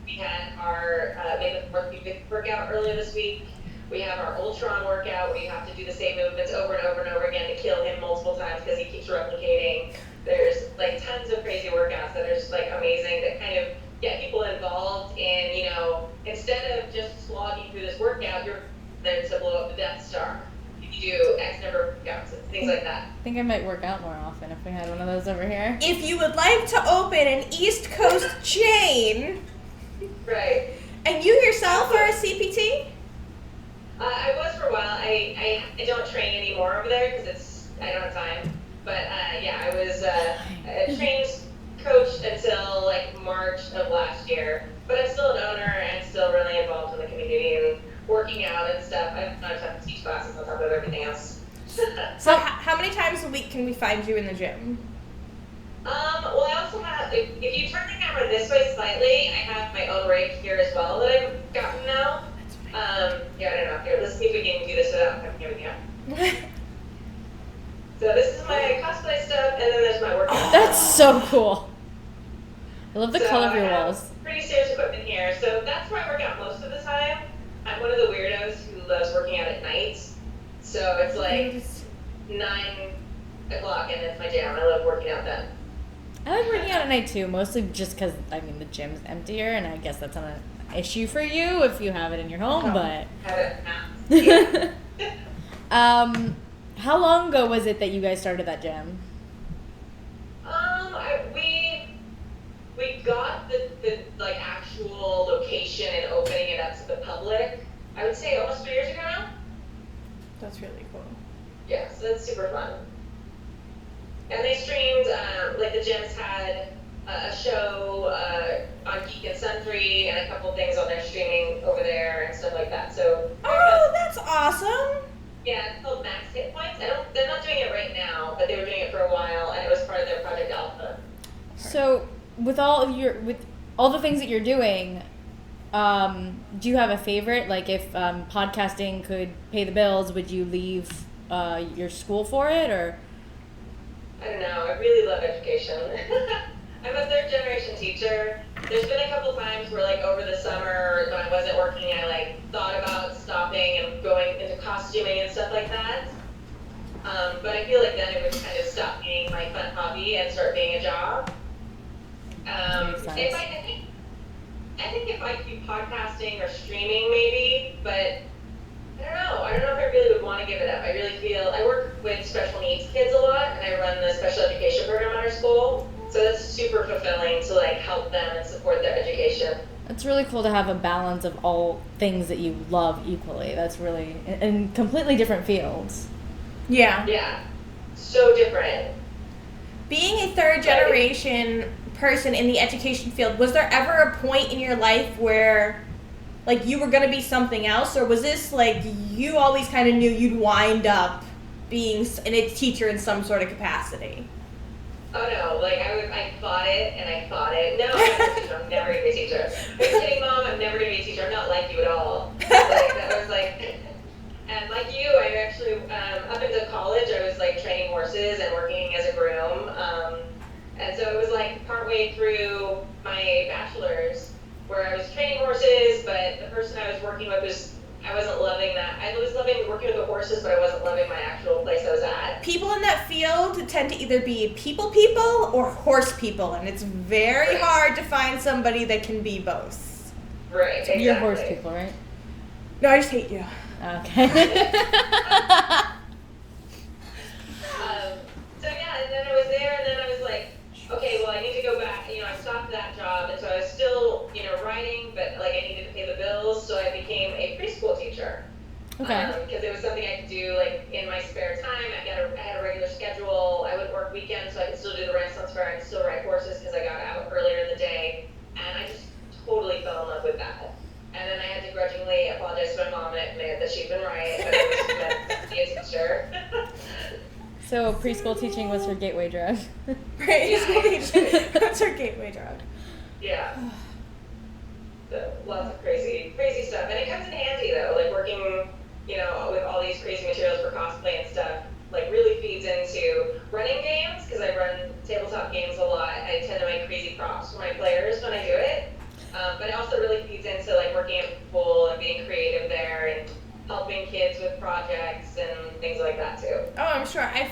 we had our May the 4th workout earlier this week. We have our Ultron workout where you have to do the same movements over and over and over again to kill him multiple times because he keeps replicating. There's tons of crazy workouts that are just amazing that kind of get people involved in, instead of just slogging through this workout, you're there to blow up the Death Star. You do X number of workouts and things like that. I think I might work out more often if we had one of those over here. If you would like to open an East Coast chain, right? And you yourself are a CPT? I was for a while. I don't train anymore over there because I don't have time. But I was a trained coach until March of last year. But I'm still an owner and still really involved in the community and working out and stuff. I don't have time to teach classes on top of everything else. So how many times a week can we find you in the gym? Well, I also have, if you turn the camera this way slightly, I have my own rig here as well that I've gotten now. I don't know. Here, let's see if we can do this without coming here with you. So this is my cosplay stuff, and then there's my workout. That's so cool. I love the color of your walls. Pretty serious equipment here. So that's where I work out most of the time. I'm one of the weirdos who loves working out at night. So it's 9 o'clock and it's my jam. I love working out then. I like working out at night too, mostly just because, the gym's emptier, and I guess that's not an issue for you if you have it in your home, but... Have it now. Yeah. How long ago was it that you guys started that gym? We got the actual location and opening it up to the public, I would say almost 3 years ago now. That's really cool. Yeah, so that's super fun. And they streamed, the gyms had a show on Geek and Sundry and a couple things on their streaming over there and stuff like that. So. Oh, that's awesome. Yeah, it's called Max Hit Points. They're not doing it right now, but they were doing it for a while, and it was part of their Project Alpha. So, with all the things that you're doing, do you have a favorite? If podcasting could pay the bills, would you leave your school for it, or? I don't know. I really love education. I'm a third-generation teacher. There's been a couple times where, over the summer when I wasn't working, I thought about stopping and going into costuming and stuff like that. But I feel then it would kind of stop being my fun hobby and start being a job. I think if I keep podcasting or streaming, maybe, but I don't know. I don't know if I really would want to give it up. I really feel I work with special needs kids a lot, and I run the special education program at our school. So that's super fulfilling to help them and support their education. It's really cool to have a balance of all things that you love equally. That's really in completely different fields. Yeah. Yeah. So different. Being a third generation person in the education field, was there ever a point in your life where you were going to be something else, or was this you always kind of knew you'd wind up being a teacher in some sort of capacity? Oh no, like I fought it and I fought it. No, I'm not a teacher. I'm never gonna be a teacher. Are you kidding, Mom? I'm never gonna be a teacher. I'm not like you at all. Like that was like, and like you, I actually up into college, I was like training horses and working as a groom. And so it was like partway through my bachelor's where I was training horses, but the person I was working with was, I wasn't loving that. I was loving working with the horses, but I wasn't loving my actual place I was at. People in that field tend to either be people or horse people, and it's very hard to find somebody that can be both. Right, exactly. You're horse people, right? No, I just hate you. Okay. So yeah, and then I was there, and then I was like, okay, well, I need to go back. You know, I stopped that job, and so I was still, you know, writing, but like I needed to pay the bills, so I became a preschool teacher. Okay. Because it was something I could do like in my spare time. I had a regular schedule. I would work weekends, so I could still do the Renaissance Fair. I could still ride horses because I got out earlier in the day, and I just totally fell in love with that. And then I had to grudgingly apologize to my mom and admit that she'd been right, but I was meant to be a teacher. So preschool teaching was her gateway drug. Right, that's her gateway drug. Yeah. So lots of crazy stuff, and it comes in handy though. Like working, you know, with all these crazy materials for cosplay and stuff, like really feeds into running games because I run tabletop games a lot. I tend to make crazy props for my players when I do it, but it also really feeds into like working at the pool and being creative there and helping kids with projects and things like that too. Oh, I'm sure. I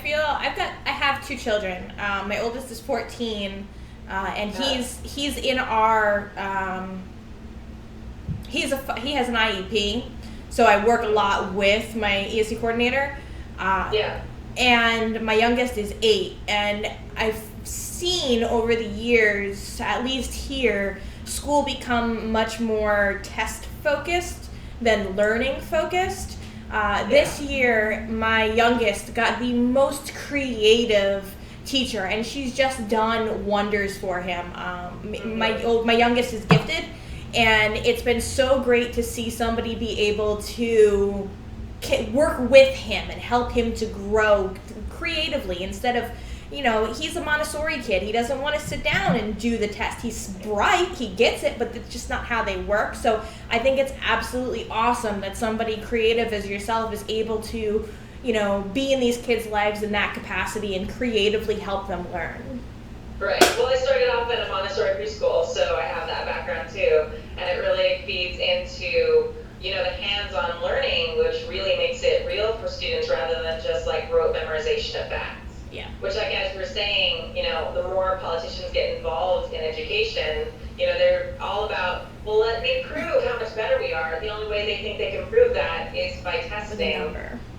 have 2 children. My oldest is 14, and he's in our he has an IEP, so I work a lot with my ESC coordinator. Yeah. And my youngest is 8, and I've seen over the years, at least here, school become much more test focused than learning focused. This year, my youngest got the most creative teacher, and she's just done wonders for him. My youngest is gifted, and it's been so great to see somebody be able to work with him and help him to grow creatively instead of, you know, he's a Montessori kid. He doesn't want to sit down and do the test. He's bright, he gets it, but that's just not how they work. So I think it's absolutely awesome that somebody creative as yourself is able to, you know, be in these kids' lives in that capacity and creatively help them learn. Right. Well, I started off in a Montessori preschool, so I have that background too, and it really feeds into, you know, the hands-on learning, which really makes it real for students rather than just like rote memorization of facts. Yeah. Which, like as we're saying, you know, the more politicians get involved in education, you know, they're all about, well, let me prove how much better we are. The only way they think they can prove that is by testing.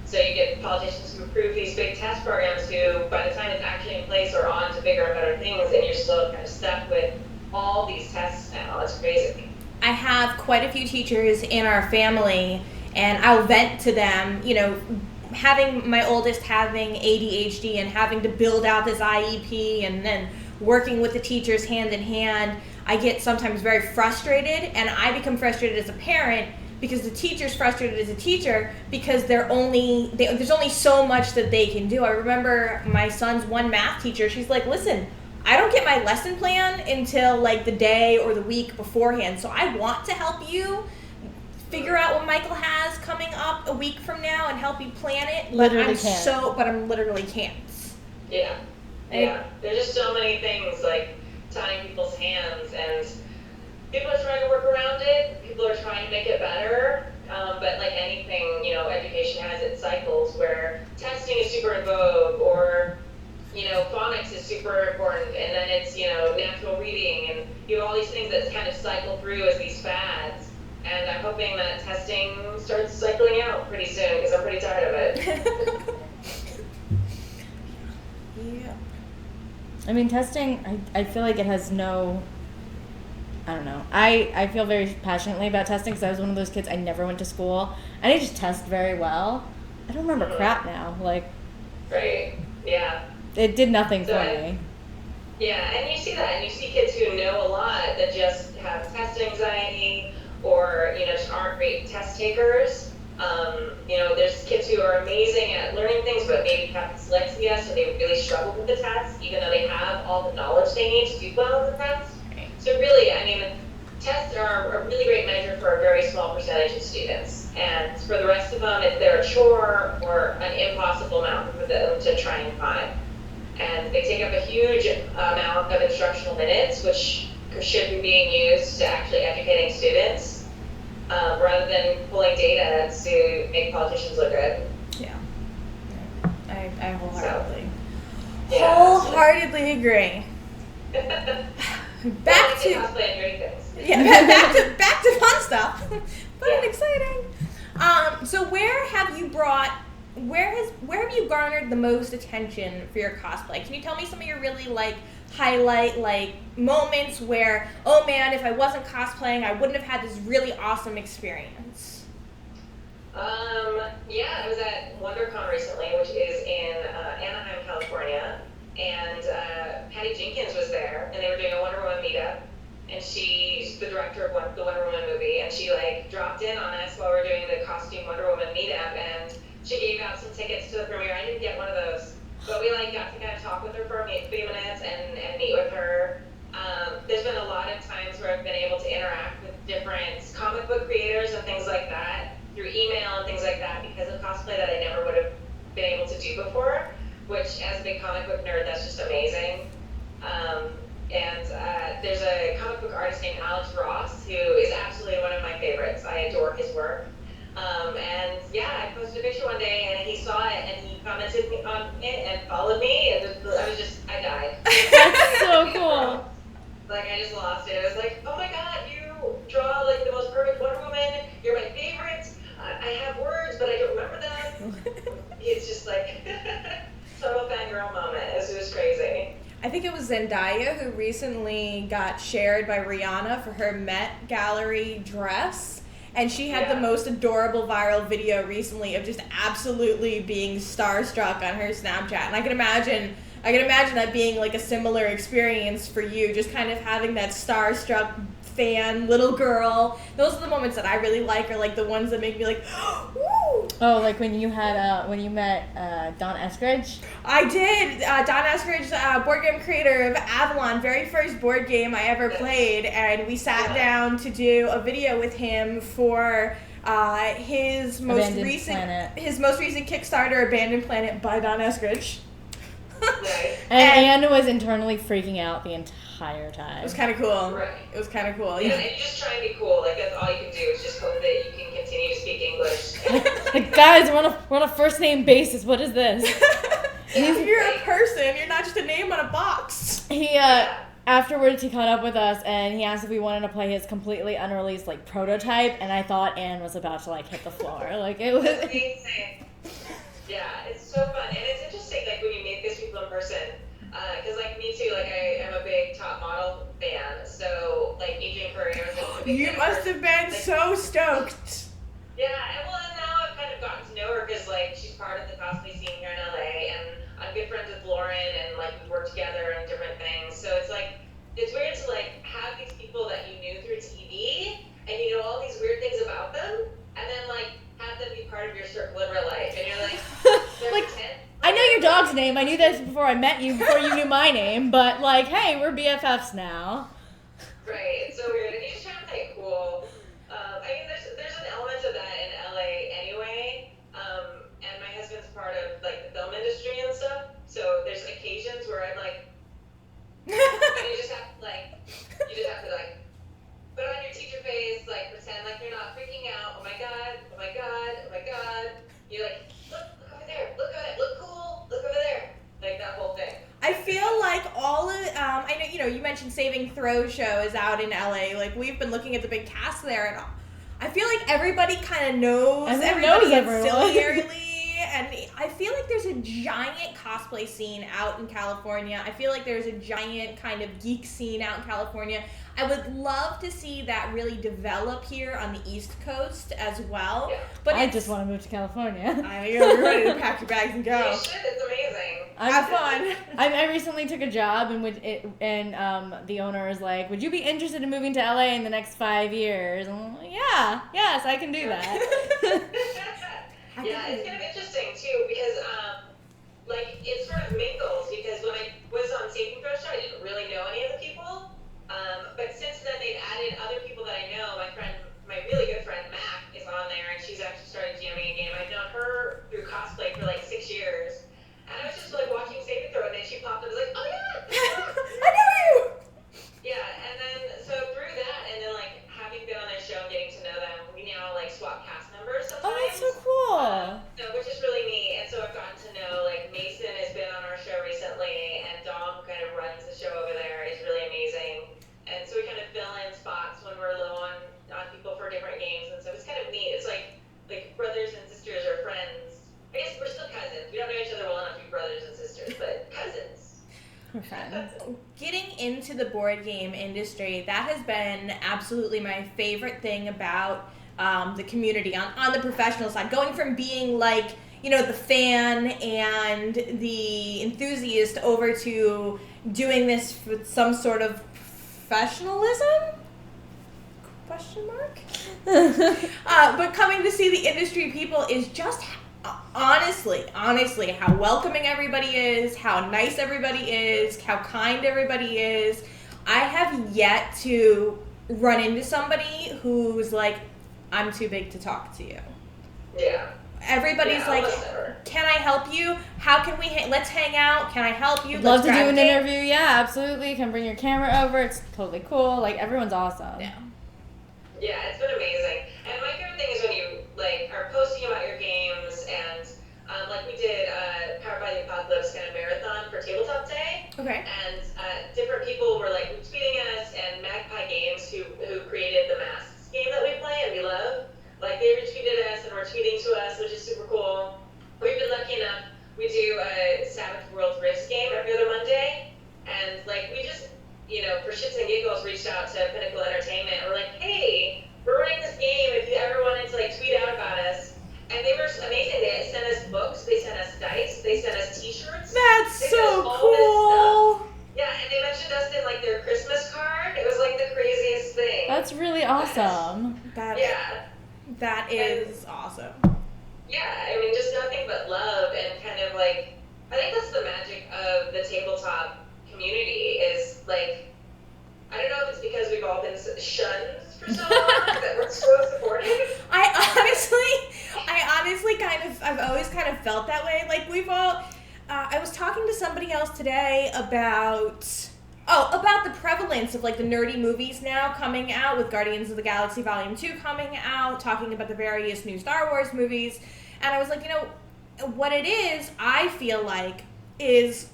So you get politicians who approve these big test programs who, by the time it's actually in place, are on to bigger and better things, and you're still kind of stuck with all these tests now. It's crazy. I have quite a few teachers in our family, and I'll vent to them, you know, having my oldest having ADHD and having to build out this IEP and then working with the teachers hand in hand, I get sometimes very frustrated, and I become frustrated as a parent because the teacher's frustrated as a teacher because there's only so much that they can do. I remember my son's one math teacher, she's like, listen, I don't get my lesson plan until like the day or the week beforehand, so I want to help you figure out what Michael has coming up a week from now and help you plan it, but I literally can't. Yeah. Yeah. There's just so many things like tying people's hands, and people are trying to work around it. People are trying to make it better. But like anything, you know, education has its cycles where testing is super in vogue, or, you know, phonics is super important, and then it's, you know, natural reading, and you have all these things that kind of cycle through as these fads. And I'm hoping that testing starts cycling out pretty soon because I'm pretty tired of it. Yeah. I mean, testing, I feel like it has no, I don't know. I feel very passionately about testing because I was one of those kids, I never went to school. I didn't just test very well. I don't remember crap now. Like, right. Yeah. It did nothing for me. Yeah, and you see that, and you see kids who know a lot that just have test anxiety, or, you know, just aren't great test takers. You know, there's kids who are amazing at learning things, but maybe have dyslexia, so they really struggle with the tests, even though they have all the knowledge they need to do well in the test. So really, I mean, tests are a really great measure for a very small percentage of students. And for the rest of them, if they're a chore or an impossible mountain for them to try and climb. And they take up a huge amount of instructional minutes, which should be being used to actually educating students, rather than pulling data to make politicians look good. Yeah. I wholeheartedly, Yeah. agree. Back to cosplay and doing things. yeah, back to fun stuff, fun and Yeah. exciting. So where have you garnered the most attention for your cosplay? Can you tell me some of your really highlight moments where, oh man, if I wasn't cosplaying, I wouldn't have had this really awesome experience? Yeah, I was at WonderCon recently, which is in Anaheim, California, and Patty Jenkins was there, and they were doing a Wonder Woman meetup, and she's the director of the Wonder Woman movie, and she dropped in on us while we were doing the costume Wonder Woman meetup, and she gave out some tickets to the premiere. I didn't get one of those, but we got to kind of talk with her for a few minutes and meet with her. There's been a lot of times where I've been able to interact with different comic book creators and things like that through email and things like that because of cosplay that I never would have been able to do before, which as a big comic book nerd, that's just amazing. There's a comic book artist named Alex Ross who is absolutely one of my favorites. I adore his work. I posted a picture one day and he saw it and he commented on it and followed me and I died. That's so cool. I just lost it. I was like, oh my god, you draw the most perfect Wonder Woman. You're my favorite. I have words, but I don't remember them. It's just total fangirl moment. It was crazy. I think it was Zendaya who recently got shared by Rihanna for her Met Gallery dress. And she had the most adorable viral video recently of just absolutely being starstruck on her Snapchat. And I can imagine that being a similar experience for you, just kind of having that starstruck fan little girl. Those are the moments that I really like, are the ones that make me woo! Oh, when you met Don Eskridge? I did. Don Eskridge, board game creator of Avalon, very first board game I ever played, and we sat down to do a video with him for his most recent Kickstarter, Abandoned Planet by Don Eskridge. And Ann was internally freaking out the entire time. It was kind of cool. Right. It was kind of cool. Yeah, and you just try and be cool. That's all you can do is just hope that you can continue to speak English. Guys, we're on a first name basis. What is this? You're a person. You're not just a name on a box. He afterwards he caught up with us and he asked if we wanted to play his completely unreleased prototype, and I thought Ann was about to hit the floor. It was amazing. Yeah, it's so fun, and it's interesting when you meet these people in person. Because me too, I am a big top model fan, so Adrian Courier is a big You must have been so stoked. Yeah, and now I've kind of gotten to know her because she's part of the cosplay scene here in LA, and I'm good friends with Lauren, and we work together on different things. So it's it's weird to have these people that you knew through TV, and you know all these weird things about them, and then have them be part of your circle in real life, and you're I know your dog's name. I knew this before I met you, before you knew my name, but hey, we're BFFs now. Right, it's so weird, and you just try to play it cool. There's an element of that in LA anyway, and my husband's part of the film industry and stuff, so there's occasions where I'm and you just have to put on your teacher face, pretend you're not freaking out. Oh my god, oh my god, oh my god. You're look over there, look at it, look cool, look over there. That whole thing. I feel all of I know you mentioned Saving Throw show is out in LA. We've been looking at the big cast there, and I feel everybody kind of knows everybody ancillarily. And I feel there's a giant cosplay scene out in California. I feel there's a giant kind of geek scene out in California. I would love to see that really develop here on the East Coast as well. Yeah. But I just want to move to California. I know, you're ready to pack your bags and go. You should, it's amazing. Have fun. I recently took a job and the owner is would you be interested in moving to LA in the next 5 years? And I'm yes, I can do that. Yeah, it's kind of interesting too because it sort of mingles because when I was on Saving Throw show, I fun. Getting into the board game industry, that has been absolutely my favorite thing about the community on the professional side. Going from being like, you know, the fan and the enthusiast over to doing this with some sort of professionalism? Question mark? But coming to see the industry people is just honestly, how welcoming everybody is, how nice everybody is, how kind everybody is. I have yet to run into somebody who's like, I'm too big to talk to you. Yeah. Everybody's like, can I help you? How can we, let's hang out. Can I help you? Love to do an interview. Yeah, absolutely. You can bring your camera over. It's totally cool. Like, everyone's awesome. Yeah. Yeah, it's been amazing. And my favorite thing is when you, like, are posting about your games and, like, we did Powered by the Apocalypse kind of marathon for Tabletop Day. Okay. And different people were, like, retweeting us, and Magpie Games, who created the Masks game that we play and we love, like, they retweeted us and were tweeting to us, which is super cool. We've been lucky enough, we do a Savage Worlds Rift game every other Monday, and, like, we just, you know, for shits and giggles, reached out to Pinnacle Entertainment. We're like, hey, we're running this game. If you ever wanted to, like, tweet out about us. And they were amazing. They sent us books. They sent us dice. They sent us T-shirts. That's so cool. Yeah, and they mentioned us in, like, their Christmas card. It was, like, the craziest thing. That's really awesome. That is awesome. Yeah, I mean, just nothing but love and kind of, like, I think that's the magic of the tabletop community is, like, I don't know if it's because we've all been shunned for so long that we're so supportive. I honestly I've always kind of felt that way. Like, we've all, I was talking to somebody else today about the prevalence of, like, the nerdy movies now coming out with Guardians of the Galaxy Volume 2 coming out, talking about the various new Star Wars movies. And I was like, you know, what it is, I feel like, is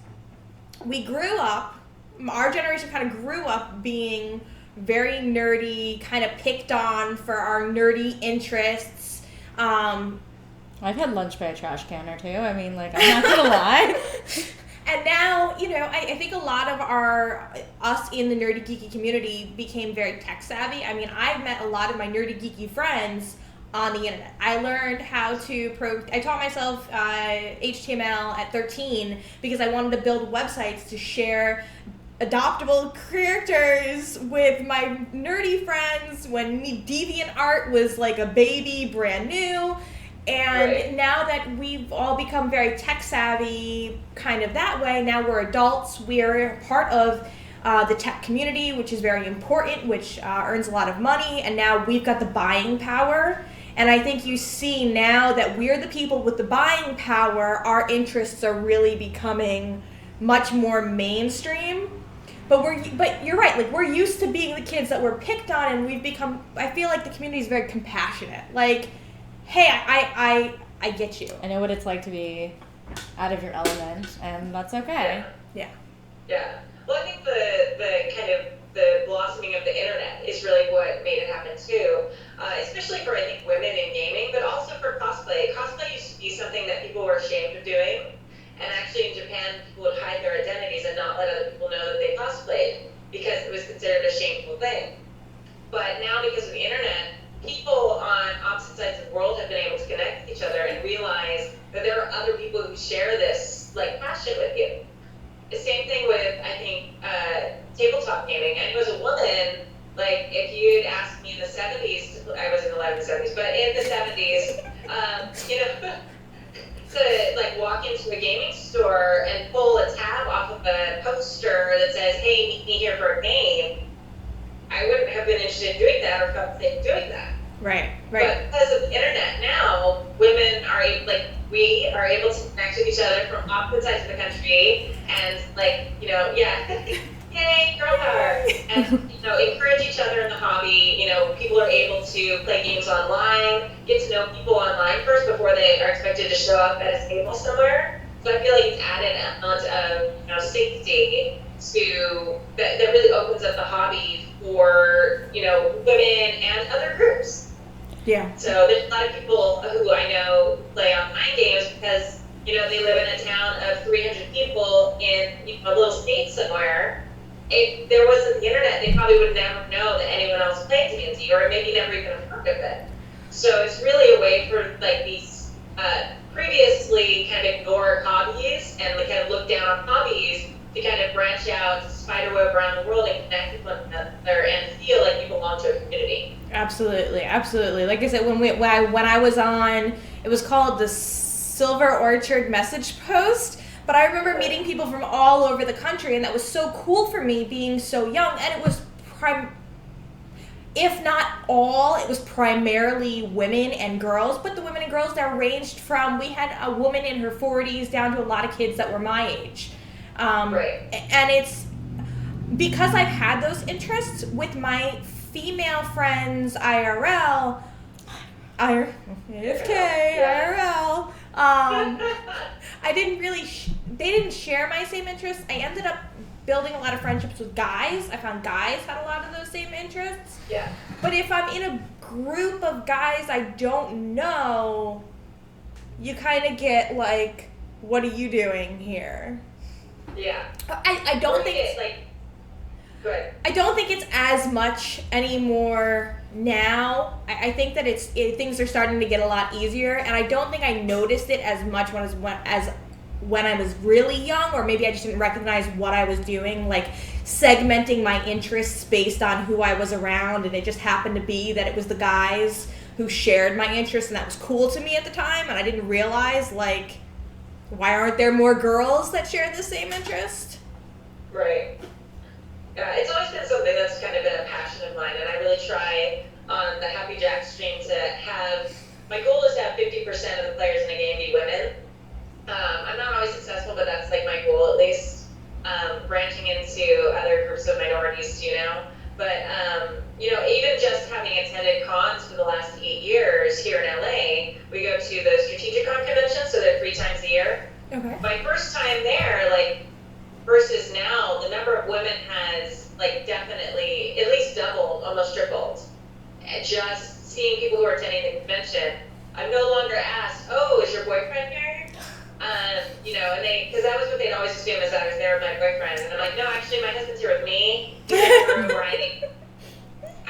we grew up, our generation kind of grew up being very nerdy, kind of picked on for our nerdy interests. I've had lunch by a trash can or two. I mean, like, I'm not gonna lie. And now, you know, I think a lot of us in the nerdy geeky community became very tech savvy. I mean, I've met a lot of my nerdy geeky friends on the internet. I learned how to I taught myself HTML at 13 because I wanted to build websites to share adoptable characters with my nerdy friends when DeviantArt was like a baby, brand new. And now that we've all become very tech savvy, kind of that way, now we're adults, we're part of the tech community, which is very important, which earns a lot of money, and now we've got the buying power. And I think you see now that we're the people with the buying power, our interests are really becoming much more mainstream. But you're right, like, we're used to being the kids that were picked on, and we've become, I feel like the community is very compassionate. Like, hey, I get you. I know what it's like to be out of your element, and that's okay. Yeah. Well, I think the kind of the blossoming of the internet is really what made it happen too, especially for, I think, women in gaming, but also for cosplay. Cosplay used to be something that people were ashamed of doing, and actually in Japan, people would hide their identities and not let other people know that they cosplayed because it was considered a shameful thing. But now, because of the internet, people on opposite sides of the world have been able to connect with each other and realize that there are other people who share this, like, passion with you. The same thing with, I think, tabletop gaming. And as a woman, like, if you'd asked me in the 70s, I wasn't alive in the 70s, but in the 70s, you know, to, like, walk into a gaming store and pull a tab off of a poster that says, hey, meet me here for a game, I wouldn't have been interested in doing that or felt safe doing that. Right. But because of the internet now, women are able, like, we are able to connect with each other from opposite sides of the country and, like, you know, yay, girl power, and, you know, encourage each other in the hobby. You know, people are able to play games online, get to know people online first before they are expected to show up at a table somewhere. So I feel like it's added an amount of, you know, safety to that really opens up the hobby for, you know, women and other groups. Yeah. So there's a lot of people who I know play online games because they live in a town of 300 people in a little state somewhere. If there wasn't the internet, they probably would never know that anyone else played D&D, or maybe never even heard of it. So it's really a way for like these previously kind of ignored hobbies and like kind of look down on hobbies to kind of branch out, spiderweb around the world and connect with one another and feel like you belong to a community. Absolutely, absolutely. Like I said, when I was on, it was called the Silver Orchard Message Post. But I remember meeting people from all over the country, and that was so cool for me being so young. And it was if not all, it was primarily women and girls. But the women and girls there ranged from, we had a woman in her 40s down to a lot of kids that were my age. Right. And it's because I've had those interests with my female friends IRL, IRL. I didn't really, they didn't share my same interests. I ended up building a lot of friendships with guys. I found guys had a lot of those same interests. Yeah. But if I'm in a group of guys I don't know, you kind of get like, what are you doing here? Yeah. I don't think it's like, go ahead. I don't think it's as much anymore now. I think that things are starting to get a lot easier, and I don't think I noticed it as much when I was really young, or maybe I just didn't recognize what I was doing, like segmenting my interests based on who I was around, and it just happened to be that it was the guys who shared my interests, and that was cool to me at the time, and I didn't realize, like, why aren't there more girls that share the same interest? Right. Yeah, it's always been something that's kind of been a passion of mine, and I really try on the Happy Jack stream to have, my goal is to have 50% of the players in a game be women. I'm not always successful, but that's like my goal at least. Branching into other groups of minorities too now. But, even just having attended cons for the last 8 years here in LA, we go to the Strategic Con convention, so they're 3 times a year. Okay. My first time there, like, versus now, the number of women has, like, definitely at least doubled, almost tripled. And just seeing people who are attending the convention, I'm no longer asked, oh, is your boyfriend here? And because that was what they'd always assume, is that I was there with my boyfriend. And I'm like, no, actually, my husband's here with me. I'm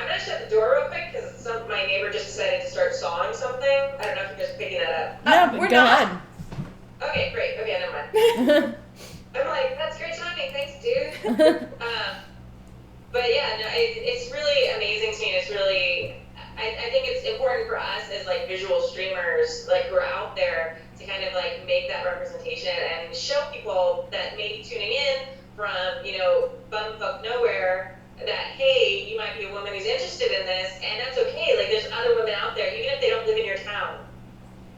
going to shut the door real quick because my neighbor just decided to start sawing something. I don't know if you're just picking that up. No, we're go not. ahead. Okay, great. Okay, never mind. I'm like, that's great timing. Thanks, dude. But yeah, no, it's really amazing to me. It's really, I think it's important for us as like visual streamers, like who are out there, to kind of like make that representation and show people that maybe tuning in from, bumfuck nowhere, that hey, you might be a woman who's interested in this, and that's okay. Like there's other women out there, even if they don't live in your town.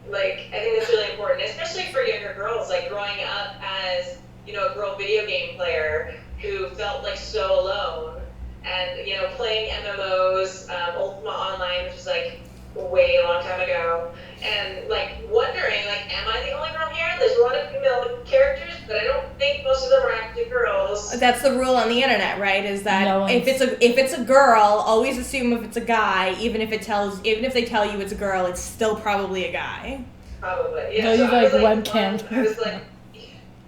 Like I think that's really important, especially for younger girls, like growing up as, a girl video game player who felt like so alone, and playing MMOs, Ultima Online, which was like way a long time ago, and like wondering, like, am I the only girl here? There's a lot of female characters, but I don't think most of them are actually girls. That's the rule on the internet, right? Is that No if it's a girl, always assume if it's a guy, even if they tell you it's a girl, it's still probably a guy. Probably, yeah. No, so you I was, webcam. I was like,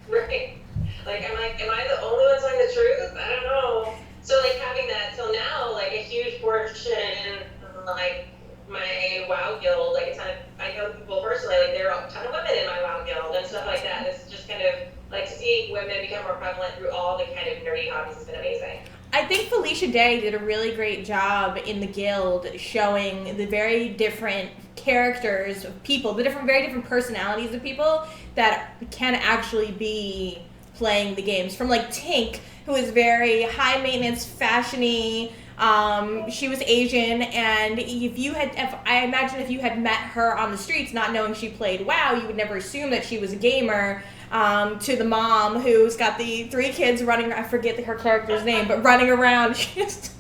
right. Like, am I the only one telling the truth? I don't know. So, like, having that till now, like, a huge portion in, like, my WoW guild, like, I know people personally, like, there are a ton of women in my WoW guild and stuff like that. It's just kind of, like, seeing women become more prevalent through all the kind of nerdy hobbies has been amazing. I think Felicia Day did a really great job in the guild showing the very different characters of people, the very different personalities of people that can actually be playing the games. From like Tink, who is very high maintenance, fashiony. She was Asian, and I imagine if you had met her on the streets, not knowing she played WoW, you would never assume that she was a gamer. To the mom who's got the 3 kids running, I forget her character's name, but running around. She's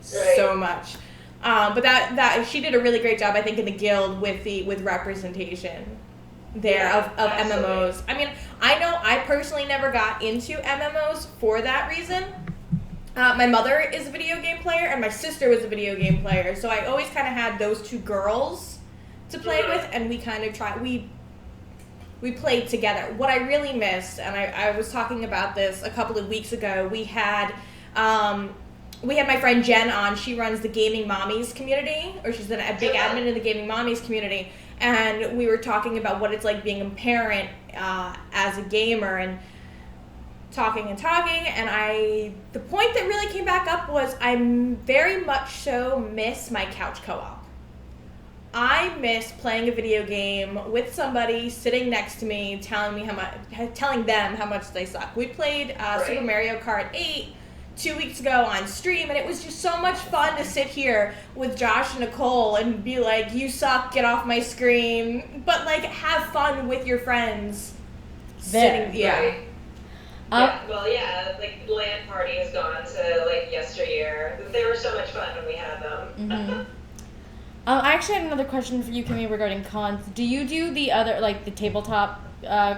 so much. But that she did a really great job, I think, in the guild with representation there of MMOs. I mean, I know I personally never got into MMOs for that reason. My mother is a video game player, and my sister was a video game player, so I always kind of had those 2 girls to play with, and we kind of we we played together. What I really missed, and I was talking about this a couple of weeks ago, we had my friend Jen on. She runs the Gaming Mommies community, or she's a big admin in the Gaming Mommies community, and we were talking about what it's like being a parent as a gamer, and talking, and the point that really came back up was I very much so miss my couch co-op. I miss playing a video game with somebody sitting next to me, telling them how much they suck. We played Super Mario Kart 8 2 weeks ago on stream, and it was just so much fun to sit here with Josh and Nicole and be like, you suck, get off my screen, but like have fun with your friends. There. Sitting, yeah. Right. Like LAN party has gone to like yesteryear. They were so much fun when we had them. Mm-hmm. I actually had another question for you, Kimi, regarding cons. Do you do the other, like the tabletop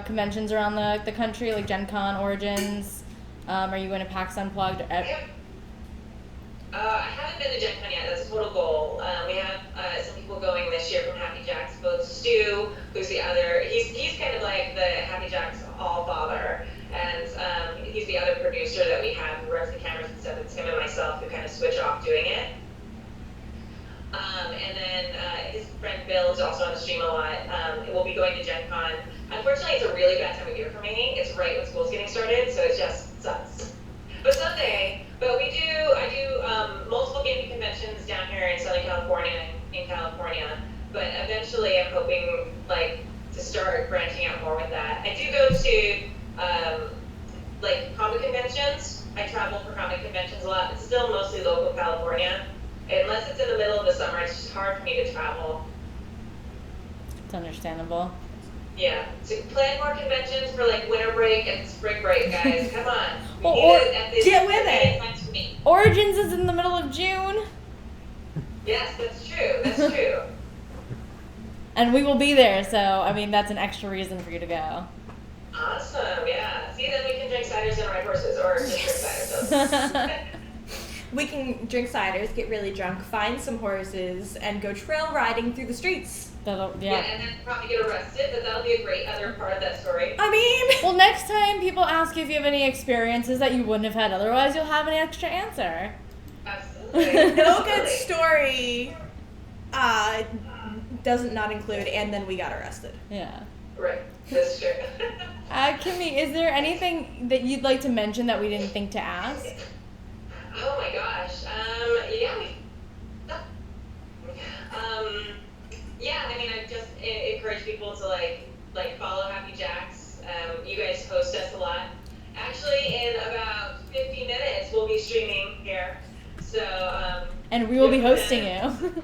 conventions around the country, like Gen Con, Origins? Are you going to PAX Unplugged? I haven't been to Gen Con yet. That's a total goal. We have some people going this year from Happy Jacks. Both Stu, who's the other, he's kind of like the Happy Jacks all-father, and he's the other producer that we have who runs the cameras and stuff. It's him and myself who kind of switch off doing it. And then his friend Bill is also on the stream a lot. We'll be going to Gen Con. Unfortunately, it's a really bad time of year for me. It's right when school's getting started, so it just sucks. But someday, I do multiple gaming conventions down here in Southern California, but eventually I'm hoping to start branching out more with that. I do go to comic conventions. I travel for comic conventions a lot. It's still mostly local California. Unless it's in the middle of the summer, it's just hard for me to travel. It's understandable. Yeah. So plan more conventions for winter break and spring break, guys. Come on. Get with it. Origins is in the middle of June. Yes, that's true. And we will be there, so I mean that's an extra reason for you to go. Awesome, yeah. See, then we can drink ciders and ride horses, or just drink ciders. We can drink ciders, get really drunk, find some horses, and go trail riding through the streets. Yeah, and then probably get arrested, but that'll be a great other part of that story. I mean... Well, next time people ask you if you have any experiences that you wouldn't have had otherwise, you'll have an extra answer. Absolutely. No good story doesn't not include, and then we got arrested. Yeah. Right, that's true. Kimi, is there anything that you'd like to mention that we didn't think to ask? Oh my gosh. I mean, I just encourage people to follow Happy Jacks. You guys host us a lot. Actually, in about 50 minutes, we'll be streaming here. So, and we will be hosting you.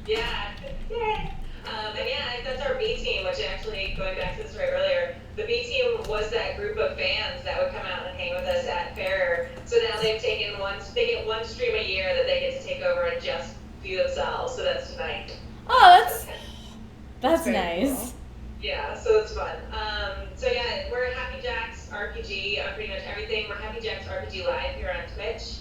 Yeah. Yay. That's our B team, which actually, going back to the story earlier, the B team was that group of fans that would come out and hang with us at Fair. So now they get one stream a year that they get to take over and just view themselves. So that's tonight. Oh, that's very nice. cool. Yeah, so it's fun. We're Happy Jacks RPG on pretty much everything. We're Happy Jacks RPG Live here on Twitch.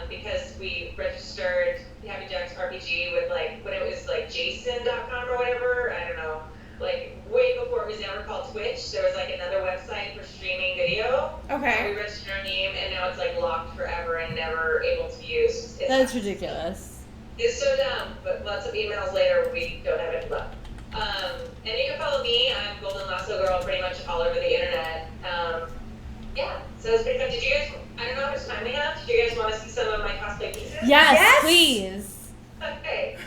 Because we registered Happy Jacks RPG with when it was Jason.com or whatever, I don't know, way before it was ever called Twitch, there was another website for streaming video. Okay. We registered our name and now it's locked forever and never able to be used. That's ridiculous. It's so dumb, but lots of emails later we don't have any luck. And you can follow me, I'm Golden Lasso Girl pretty much all over the internet. So it's pretty fun. Did you guys, I don't know how much time we have. Do you guys want to see some of my cosplay pieces? Yes, please. Okay.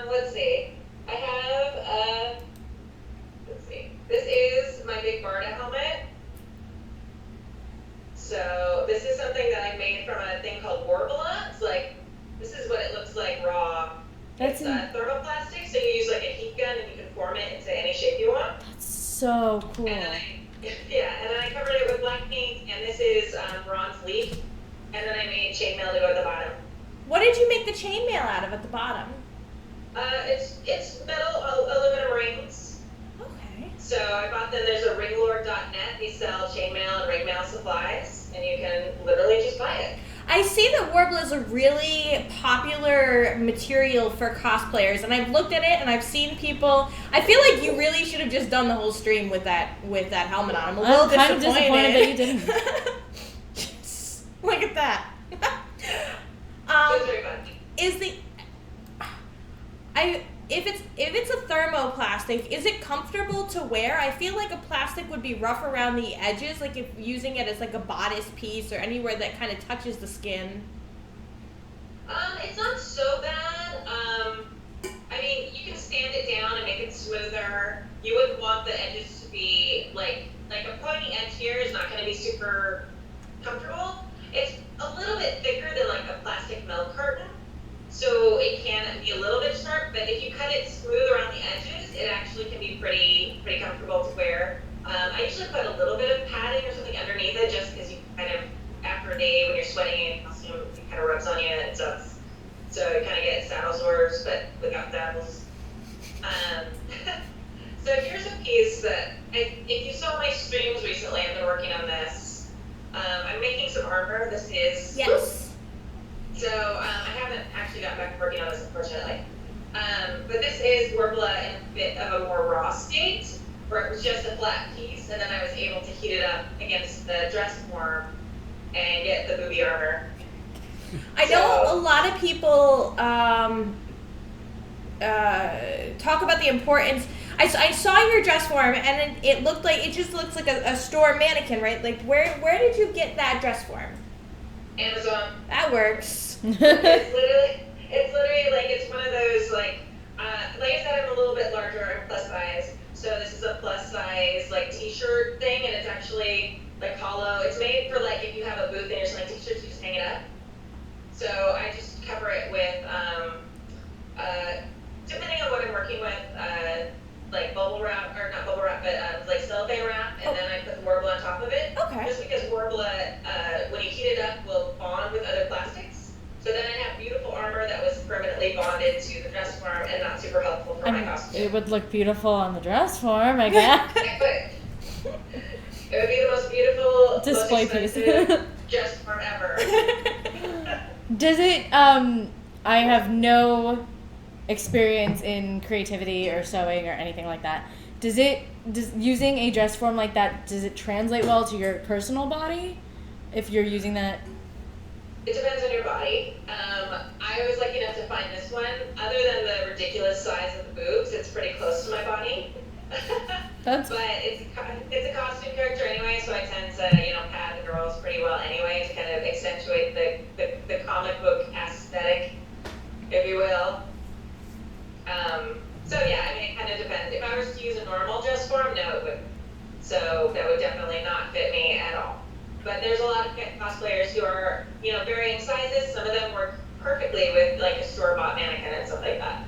Let's see. I have, let's see. This is my big Barda helmet. So this is something that I made from a thing called Warbula. It's this is what it looks like raw. It's thermoplastic, so you use a heat gun and you can form it into any shape you want. That's so cool. And then I covered it with black paint, and this is bronze leaf, and then I made chainmail to go at the bottom. What did you make the chainmail out of at the bottom? It's metal aluminum rings. Okay. So I bought them. There's a ringlord.net. They sell chainmail and ringmail supplies, and you can literally just buy it. I I see that Warbler is a really popular material for cosplayers, and I've looked at it and I've seen people. I feel like you really should have just done the whole stream with that helmet on. I'm a little kind of disappointed that you didn't. Look at that. That's very fun. Is the if it's a thermoplastic, is it comfortable to wear? I feel like a plastic would be rough around the edges, like if using it as like a bodice piece or anywhere that kind of touches the skin. It's not so bad. I mean, you can sand it down and make it smoother. You wouldn't want the edges to be like a pointy edge here is not going to be super comfortable. It's a little bit thicker than like a plastic milk carton. So it can be a little bit sharp, but if you cut it smooth around the edges, it actually can be pretty comfortable to wear. I usually put a little bit of padding or something underneath it, just because you kind of, after a day when you're sweating and costume, it kind of rubs on you and it sucks. So you kind of get saddle sores, but without saddles. So here's a piece that, if you saw my streams recently, I've been working on this. I'm making some armor. This is... Yes. So I haven't actually got back to working on this, unfortunately. But this is Warbler in a bit of a more raw state, where it was just a flat piece, and then I was able to heat it up against the dress form and get the booby armor. I know a lot of people talk about the importance. I saw your dress form, and it looked like, it just looks like a store mannequin, right? Like, where did you get that dress form? Amazon. That works. It's literally like, it's one of those like I said, I'm a little bit larger and plus size, so this is a plus size like t-shirt thing, and it's actually like hollow. It's made for like if you have a booth and you're selling t-shirts, you just hang it up. So I just cover it with depending on what I'm working with, like bubble wrap, or not bubble wrap, but like cellophane wrap, and then I put the Warbler on top of it. Okay. Just because Warbler, when you heat it up, will bond with other plastics. So then I have beautiful armor that was permanently bonded to the dress form and not super helpful for my costume. It would look beautiful on the dress form, I guess. It would be the most beautiful, display most piece. dress form ever. Does it, I have no experience in creativity or sewing or anything like that. Does using a dress form like that, does it translate well to your personal body if you're using that? It depends on your body. I was lucky enough to find this one. Other than the ridiculous size of the boobs, it's pretty close to my body. But it's a costume character anyway, so I tend to, pad the girls pretty well anyway to kind of accentuate the comic book aesthetic, if you will. So yeah, I mean, it kind of depends. If I was to use a normal dress form, no, it wouldn't. So that would definitely not fit me at all. But there's a lot of cosplayers who are, varying sizes. Some of them work perfectly with like a store-bought mannequin and stuff like that.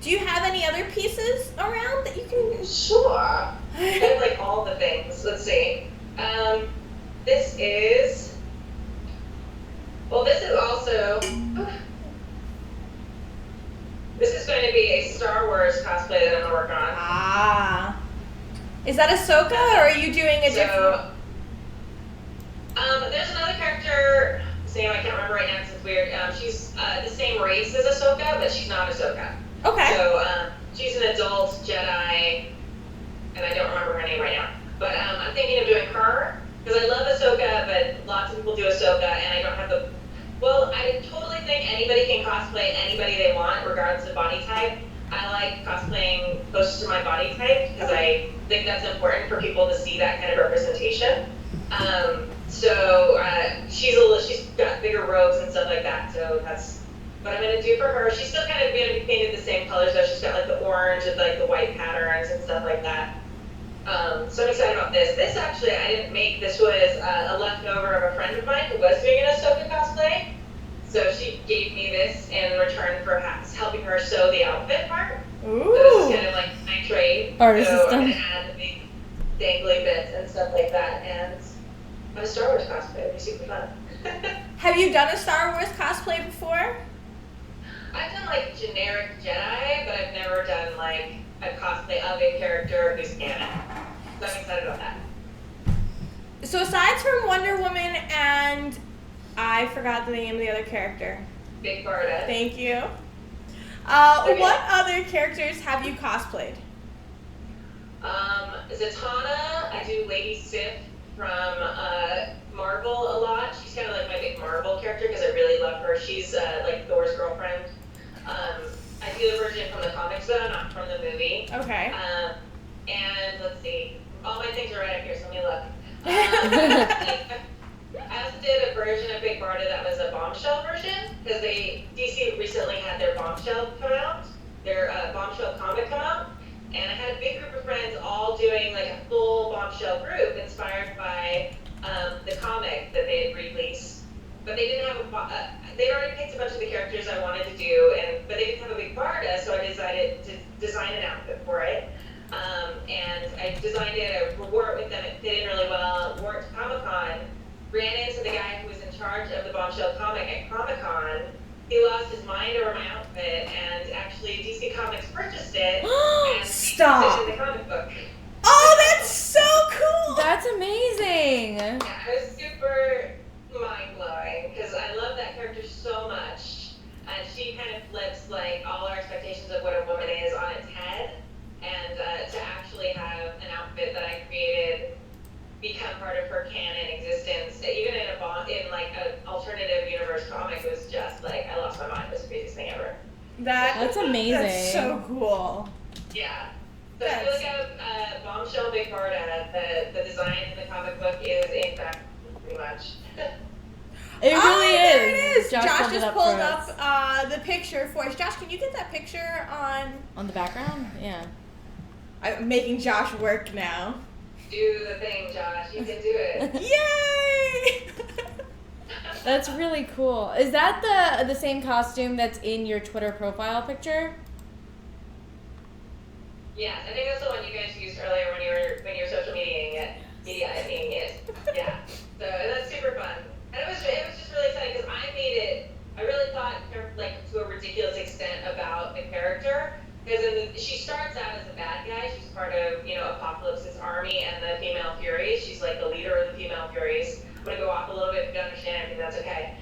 Do you have any other pieces around that you can? Sure. I have like all the things. Let's see. This is also. This is going to be a Star Wars cosplay that I'm gonna work on. Ah. Is that Ahsoka, or are you doing a different? There's another character. His name I can't remember right now because it's weird. She's the same race as Ahsoka, but she's not Ahsoka. Okay. So she's an adult Jedi, and I don't remember her name right now. But I'm thinking of doing her because I love Ahsoka, but lots of people do Ahsoka, and I don't have the. Well, I totally think anybody can cosplay anybody they want, regardless of body type. I like cosplaying close to my body type because I think that's important for people to see that kind of representation. She's got bigger robes and stuff like that, so that's what I'm gonna do for her. She's still kind of gonna be painted the same colors though. She's got like the orange and like the white patterns and stuff like that. So I'm excited about this. This actually I didn't make. This was a leftover of a friend of mine who was doing an Ahsoka cosplay. So she gave me this in return for helping her sew the outfit part. Ooh. So this is kind of like my trade. Artist so system. I'm gonna add the big dangly bits and stuff like that. And I'm a Star Wars cosplay. It'll be super fun. Have you done a Star Wars cosplay before? I've done like generic Jedi, but I've never done like a cosplay of a character who's canon. So I'm excited about that. So aside from Wonder Woman and I forgot the name of the other character. Big pANNda. Thank you. Okay. What other characters have you cosplayed? Zatanna, I do Lady Sif from Marvel a lot. She's kind of like my big Marvel character because I really love her. She's like Thor's girlfriend. I do the version from the comics though, not from the movie. Okay. And let's see, all my things are right up here, so let me look. I also did a version of Big pANNda that was a Bombshell version because DC recently had their Bombshell come out, their Bombshell comic come out. And I had a big group of friends all doing like a full Bombshell group inspired by the comic that they had released. But they didn't have they'd already picked a bunch of the characters I wanted to do, but they didn't have a big pANNda, so I decided to design an outfit for it. And I designed it, I wore it with them, it fit in really well, wore it to Comic-Con, ran into the guy who was in charge of the Bombshell comic at Comic-Con. He lost his mind over my outfit, and actually DC Comics purchased it and Stop. used it in the comic book. Oh, that's so cool. That's amazing. Yeah, it was super mind-blowing because I love that character so much, and she kind of flips like all our expectations of what a woman is on its head, and to actually have an outfit that I created become part of her canon existence, even in like an alternative universe comic, was just like I lost my mind. It was the craziest thing ever. That's amazing. That's so cool. Yeah. So if you look at Bombshell Big pANNda, the design in the comic book is in fact pretty much. It really is. There it is. Josh pulled it just up pulled for us. up the picture for us. Josh, can you get that picture On the background? Yeah. I'm making Josh work now. Do the thing, Josh. You can do it. Yay! That's really cool. Is that the same costume that's in your Twitter profile picture? Yes, I think that's the one you guys used earlier when you were social mediaing it. Yeah. So that's super fun. And it was just really exciting because I really thought like to a ridiculous extent about the character. Because she starts out as a bad guy. She's part of, Apocalypse's army and the Female Furies. She's like the leader of the Female Furies. I'm going to go off a little bit if you don't understand everything, that's okay.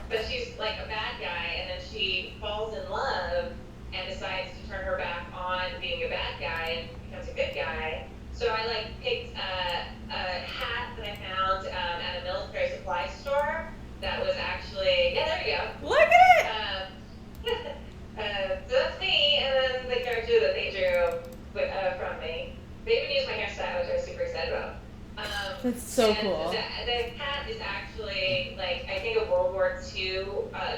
But she's like a bad guy, and then she falls in love and decides to turn her back on being a bad guy and becomes a good guy. So I picked a hat that I found at a military supply store that was actually, there you go. Look at it! So that's me, and then the character that they drew from me. They even used my hairstyle, which I was super excited about. That's so cool. The hat is actually, I think a World War II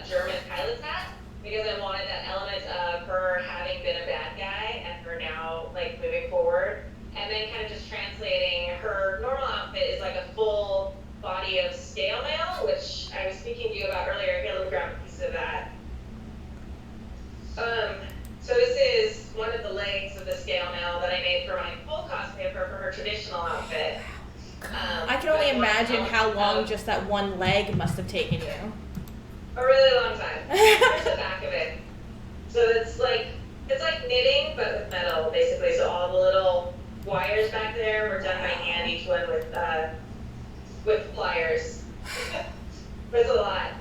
German pilot's hat, because I wanted that element of her having been a bad guy and her now, moving forward. And then kind of just translating her normal outfit is like a full body of scale mail, which I was speaking to you about earlier. Here, let me grab a piece of that. So this is one of the legs of the scale mail that I made for my full cosplay of her for her traditional outfit. I can only imagine how long just that one leg must have taken you. A really long time. Here's the back of it. So it's like knitting, but with metal, basically. So all the little wires back there were done by hand, each one with pliers. There's a lot.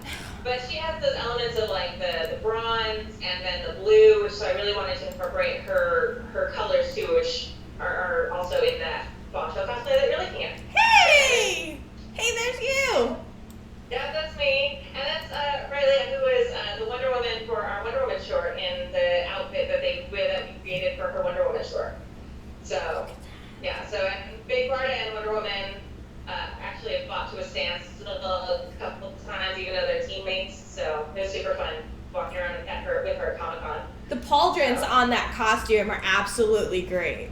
But she has those elements of the bronze and then the blue, which so I really wanted to incorporate her colors too, which are also in that Bombshell cosplay that you're looking at. Hey! Hey, there's you! Yeah, that's me. And that's Riley, who was the Wonder Woman for our Wonder Woman short in the outfit that we created for her Wonder Woman short. So, yeah, so Big pANNda and Wonder Woman actually have fought to a stance a couple of times, even though they're teammates. So it was super fun walking around with her at Comic-Con. The pauldrons on that costume are absolutely great.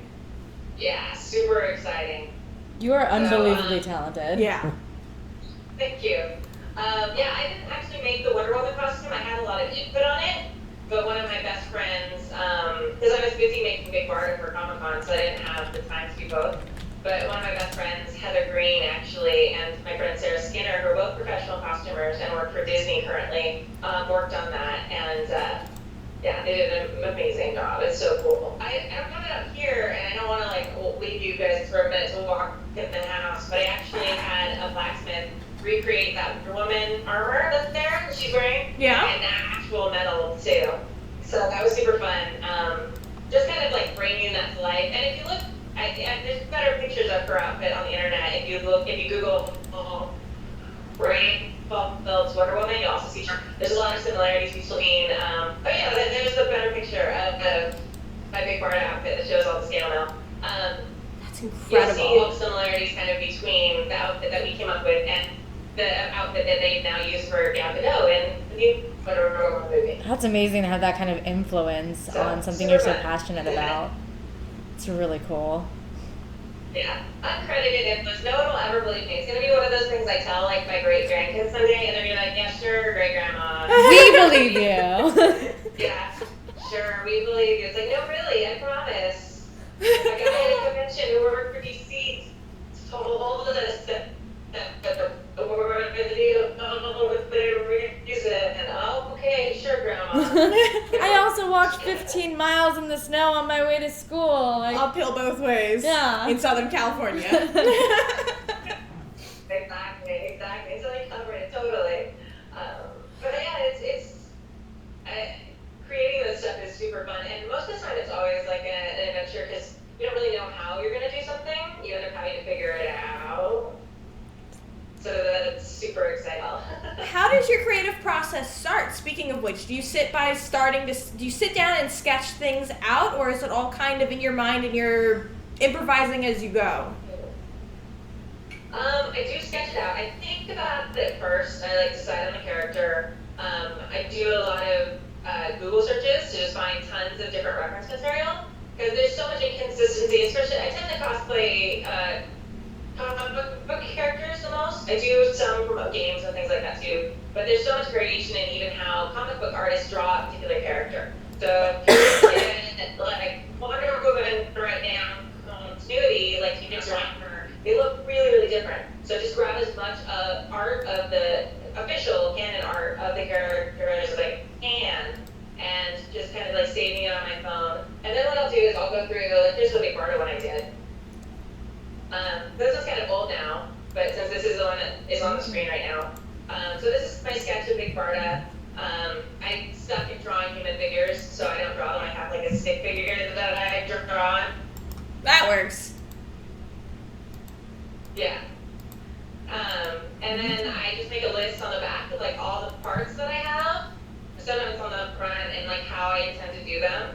Yeah, super exciting. You are unbelievably talented. Yeah. Thank you. Yeah, I didn't actually make the Wonder Woman costume. I had a lot of input on it, but one of my best friends, because I was busy making Big pANNda for Comic-Con, so I didn't have the time to do both. But one of my best friends, Heather Green, actually, and my friend Sarah Skinner, who are both professional costumers and work for Disney currently, worked on that, and yeah, they did an amazing job. It's so cool. I don't have it up here, and I don't want to leave you guys for a minute to walk in the house, but I actually had a blacksmith recreate recreate that Wonder Woman armor that's there that she's wearing. Yeah. And actual metal too. So that was super fun. Just kind of like bringing that to life. And if you look, there's better pictures of her outfit on the internet. If you Google Rain Phelps Wonder Woman, you also see there's a lot of similarities between. There's a better picture of my Big Barda outfit that shows all the scale mail. That's You'll incredible. see similarities kind of between the outfit that we came up with and the outfit that they now use for Gal Gadot in the new Wonder Woman movie. That's amazing to have that kind of influence on something you're so passionate about. It's really cool. Yeah, uncredited influence. No one will ever believe me. It's gonna be one of those things I tell like my great grandkids someday, and they're gonna be like, "Yeah, sure, great grandma." We believe you. Yeah, sure, we believe you. It's like, no, really, I promise. I got at a convention who worked for DC told us that we're gonna use it, and okay, sure, grandma. I also walked 15 miles in the snow on my way to school. Like, Uphill both ways. Yeah. In Southern California. Exactly. So they cover it totally. But yeah, it's creating this stuff is super fun, and most of the time it's always like an adventure because you don't really know how you're gonna do something. You end up having to figure it out. So that's super exciting. How does your creative process start? Speaking of which, do you sit down and sketch things out, or is it all kind of in your mind and you're improvising as you go? I do sketch it out. I think about it first. I like decide on the character. I do a lot of Google searches to just find tons of different reference material because there's so much inconsistency. Especially, I tend to cosplay comic book characters the most. I do some from games and things like that too. But there's so much variation in even how comic book artists draw a particular character. So if you're in like Wonder Woman right now, continuity, like you just drawing her, they look really, really different. So just grab as much art of the official canon art of the characters as I can, and just kind of like saving it on my phone. And then what I'll do is I'll go through, like, here's the Big Barda one I did. This one's kind of old now, but since this is the one that is on the screen right now. So this is my sketch of Big Barda. I stuck in drawing human figures, so I don't draw them. I have like a stick figure that I draw on. That works. Yeah. And then I just make a list on the back of like all the parts that I have. Sometimes on the front and like how I intend to do them.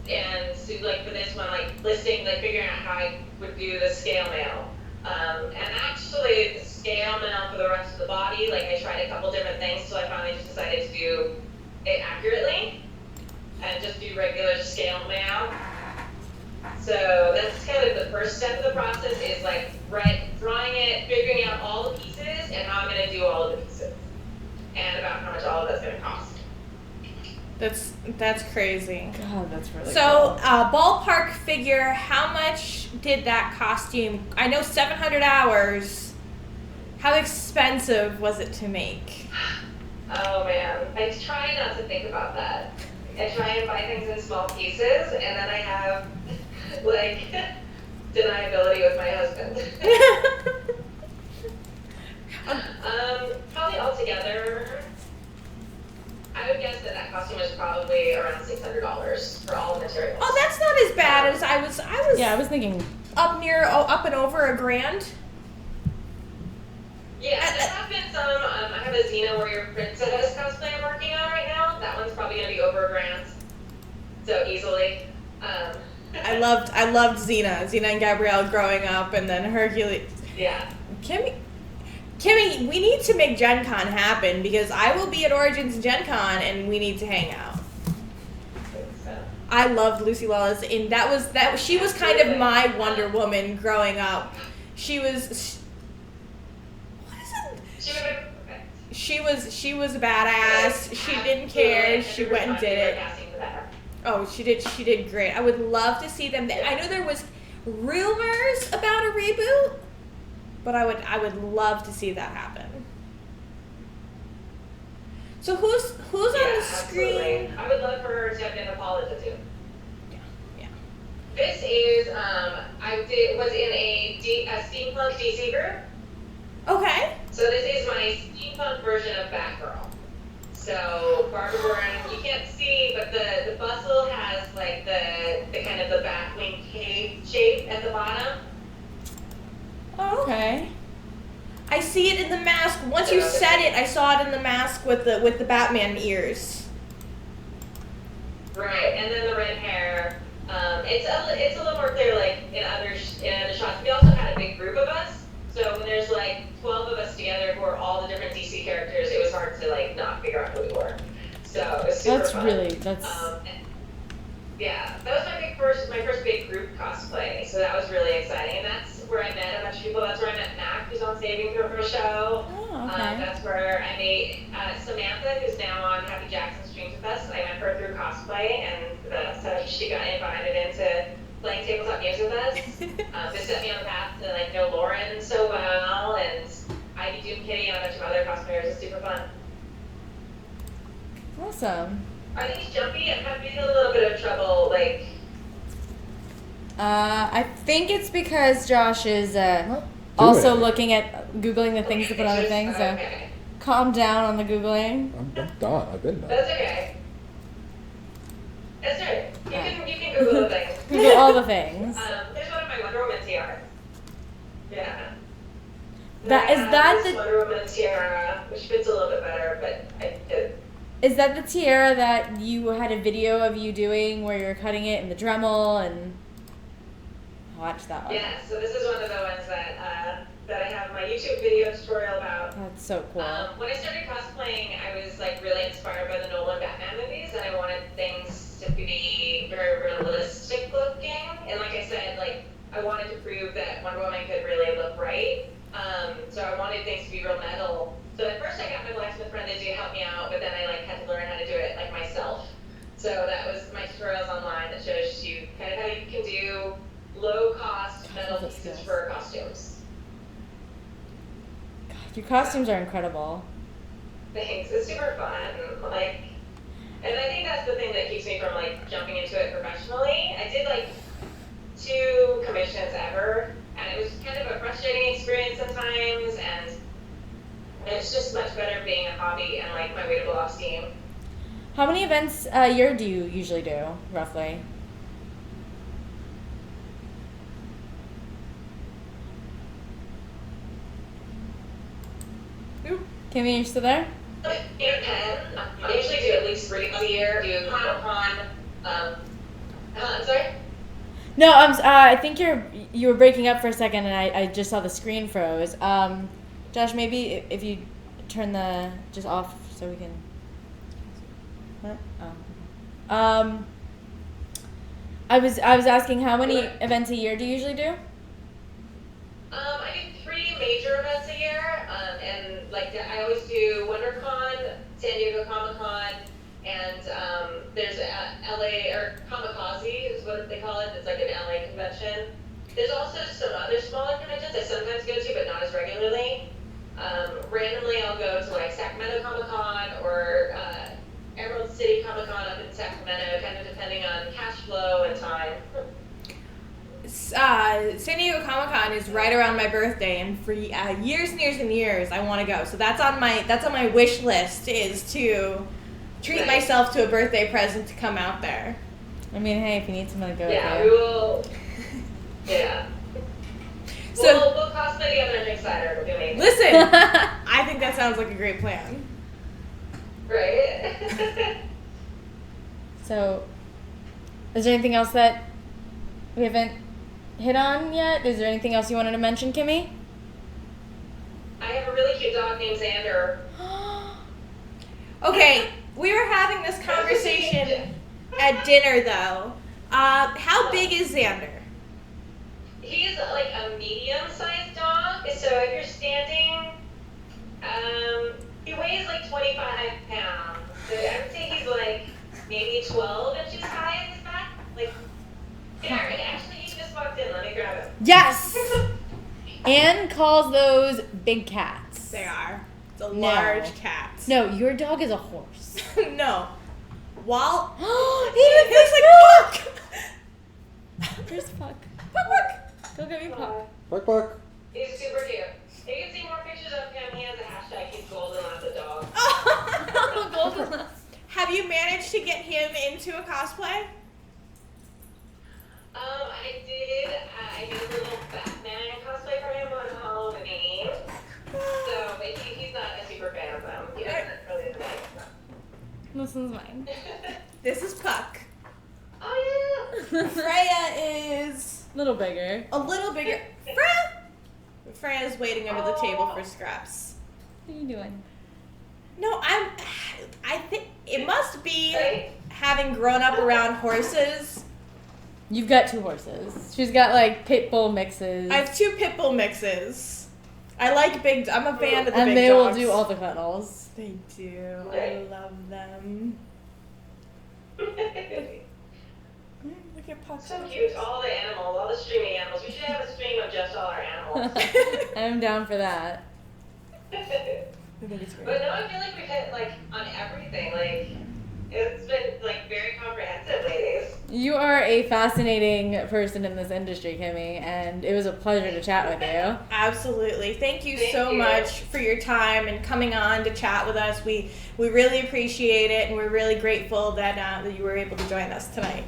And so like for this one, like listing, like figuring out how I would do the scale mail. And actually the scale mail for the rest of the body, like I tried a couple different things, so I finally just decided to do it accurately and just do regular scale mail. So that's kind of the first step of the process is like drawing it, figuring out all the pieces and how I'm going to do all of the pieces and about how much all of that's going to cost. That's crazy. God, that's really So, cool. ballpark figure, how much did that costume? I know 700 hours. How expensive was it to make? Oh man, I try not to think about that. I try and buy things in small pieces, and then I have like deniability with my husband. Probably altogether, I would guess that costume was probably around $600 for all the materials. Oh, that's not as bad as I was. Yeah, I was thinking. Up and over $1,000. Yeah, there have been some. I have a Xena Warrior Princess cosplay I'm working on right now. That one's probably gonna be over $1,000, so easily. I loved Xena and Gabrielle growing up, and then Hercules. Yeah. Kimi, we need to make Gen Con happen because I will be at Origins Gen Con and we need to hang out. I loved Lucy Lawless, and she was kind of my Wonder Woman growing up. She was. What is it? She was a badass. She didn't care. She went and did it. Oh, she did great. I would love to see them. I know there was rumors about a reboot, but I would love to see that happen. So who's on the screen? Absolutely. I would love for her to have been Apollo too. Yeah. This is was in a steampunk DC group. So this is my steampunk version of Batgirl. So Barbara Gordon, you can't see, but the bustle has like the kind of the Batwing cape shape at the bottom. Oh. Okay. I see it in the mask. Once you said it, I saw it in the mask with the Batman ears. Right, and then the red hair. It's a little more clear, like in other shots. We also had a big group of us, so when there's like 12 of us together who are all the different DC characters, it was hard to like not figure out who we were. So it was super fun. Yeah, that was my first big group cosplay, so that was really exciting, and that's where I met a bunch of people. That's where I met Mac, who's on Saving for her show. Oh, okay. That's where I met Samantha, who's now on Happy Jackson Streams with us. I met her through cosplay, and so she got invited into playing tabletop games with us. This set me on the path to like know Lauren so well, and Ivy Doom Kitty and a bunch of other cosplayers. It's super fun. Awesome. Are these jumpy? I'm having a little bit of trouble, like. I think it's because Josh is also looking at Googling the things to put on the thing, so calm down on the Googling. I'm done. I've been done. That's okay. That's right. You can Google the things. Google all the things. There's one of my Wonder Woman tiara. Yeah. Is Wonder Woman tiara, which fits a little bit better, but I did. Is that the tiara that you had a video of you doing where you're cutting it in the Dremel and watch that one? Yeah, so this is one of the ones that I have my YouTube video tutorial about. That's so cool. When I started cosplaying, I was like really inspired by the Nolan Batman movies, and I wanted things to be very realistic looking. And like I said, like I wanted to prove that Wonder Woman could really look right. So I wanted things to be real metal. So at first I got my blacksmith friend to help me out, but then I like had to learn how to do it like myself. So that was my tutorials online that shows you kind of how you can do low cost metal pieces for costumes. God, your costumes are incredible. Thanks. It's super fun. Like, and I think that's the thing that keeps me from like jumping into it professionally. I did like 2 commissions ever, and it was kind of a frustrating experience sometimes, and it's just much better being a hobby and like my way to blow off steam. How many events a year do you usually do, roughly? Kimmy, you still there? I usually do at least 3 a year. Do Comic-Con. I'm sorry? No, I think you were breaking up for a second, and I just saw the screen froze. Josh, maybe if you turn the just off so we can. What? Oh. I was asking how many events a year do you usually do? I do 3 major events a year, and like I always do WonderCon, San Diego Comic-Con, and there's LA or Kamikaze is what they call it. It's like an LA convention. There's also some other smaller conventions I sometimes go to, but not as regularly. Randomly, I'll go to like Sacramento Comic-Con or Emerald City Comic-Con up in Sacramento, kind of depending on cash flow and time. San Diego Comic-Con is right around my birthday, and for years and years and years, I want to go. So that's on my wish list, is to treat myself to a birthday present to come out there. I mean, hey, if you need someone to go yeah, with you. we will. Yeah. So we'll cosplay together and drink cider. It'll be amazing. Listen, I think that sounds like a great plan. Right. So, is there anything else that we haven't hit on yet? Is there anything else you wanted to mention, Kimmy? I have a really cute dog named Xander. Okay, we were having this conversation at dinner, though. How big is Xander? He's like a medium-sized dog. So if you're standing, he weighs like 25 pounds. So I would say he's like maybe 12 inches high in his back. Like, here, actually, he just walked in. Let me grab him. Yes! Ann calls those big cats. They are. It's a large cat. No, your dog is a horse. No. Walt. He looks like Puck. Where's Puck? Puck. Go get me Puck. Buck, buck. He's super cute. You can see more pictures of him. He has get him into a cosplay? I did. I did a little Batman cosplay for him on Halloween. So, but he's not a super fan of them. He doesn't really like them. This one's mine. This is Puck. Oh yeah. Freya is A little bigger. a little bigger. Freya's waiting under the table for scraps. What are you doing? No, I think it must be having grown up around horses. You've got 2 horses. She's got like pit bull mixes. I have 2 pit bull mixes. I like big. I'm a fan of the and big they dogs. will do all the cuddles. They do. I love them. Look at Puck. So cute. All the animals, all the streaming animals. We should have a stream of just all our animals. I'm down for that. I think it's great. But no, I feel like we've hit like on everything. Like it's been like very comprehensive, ladies. You are a fascinating person in this industry, Kimi, and it was a pleasure to chat with you. Absolutely. Thank you Thank so you. much for your time and coming on to chat with us. We really appreciate it, and we're really grateful that you were able to join us tonight.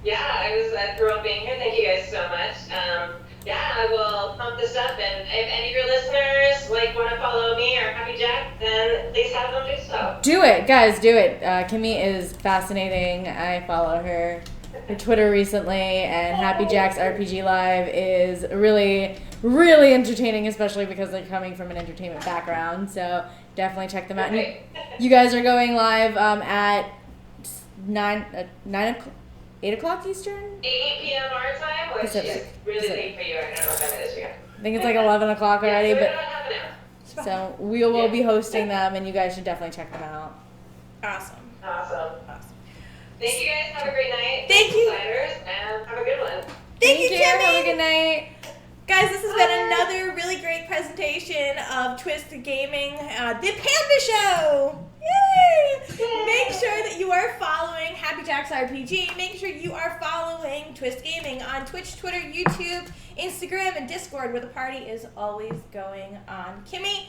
Yeah, I thrilled being here. Thank you guys so much. Yeah, I will pump this up, and if any of your listeners like want to follow me or Happy Jack, then please have them do so. Do it, guys, do it. Kimi is fascinating. I follow her Twitter recently, and Happy Jack's RPG Live is really, really entertaining, especially because they're coming from an entertainment background. So definitely check them out. And you guys are going live at 8 o'clock Eastern? 8 p.m. our time, which Pacific. is really Pacific. late for you. I don't know what time it is for you. I think it's like 11 o'clock already, Yeah, so but about half an hour. so we will be hosting them, and you guys should definitely check them out. Awesome. Awesome. Thank you guys. Have a great night. Thank you. Insiders, and have a good one. Thank you, Have a Kimmy. good night. Guys, this has been another really great presentation of Twist Gaming, the pANNda Show. Yay! Make sure that you are following Happy Jack's RPG. Make sure you are following Twist Gaming on Twitch, Twitter, YouTube, Instagram, and Discord, where the party is always going on. Kimmy,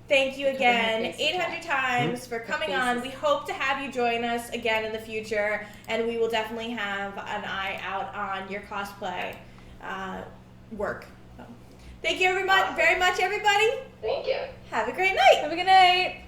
thank you again 800 times for coming on. We hope to have you join us again in the future, and we will definitely have an eye out on your cosplay work. So, thank you very much, everybody. Thank you. Have a great night. Have a good night.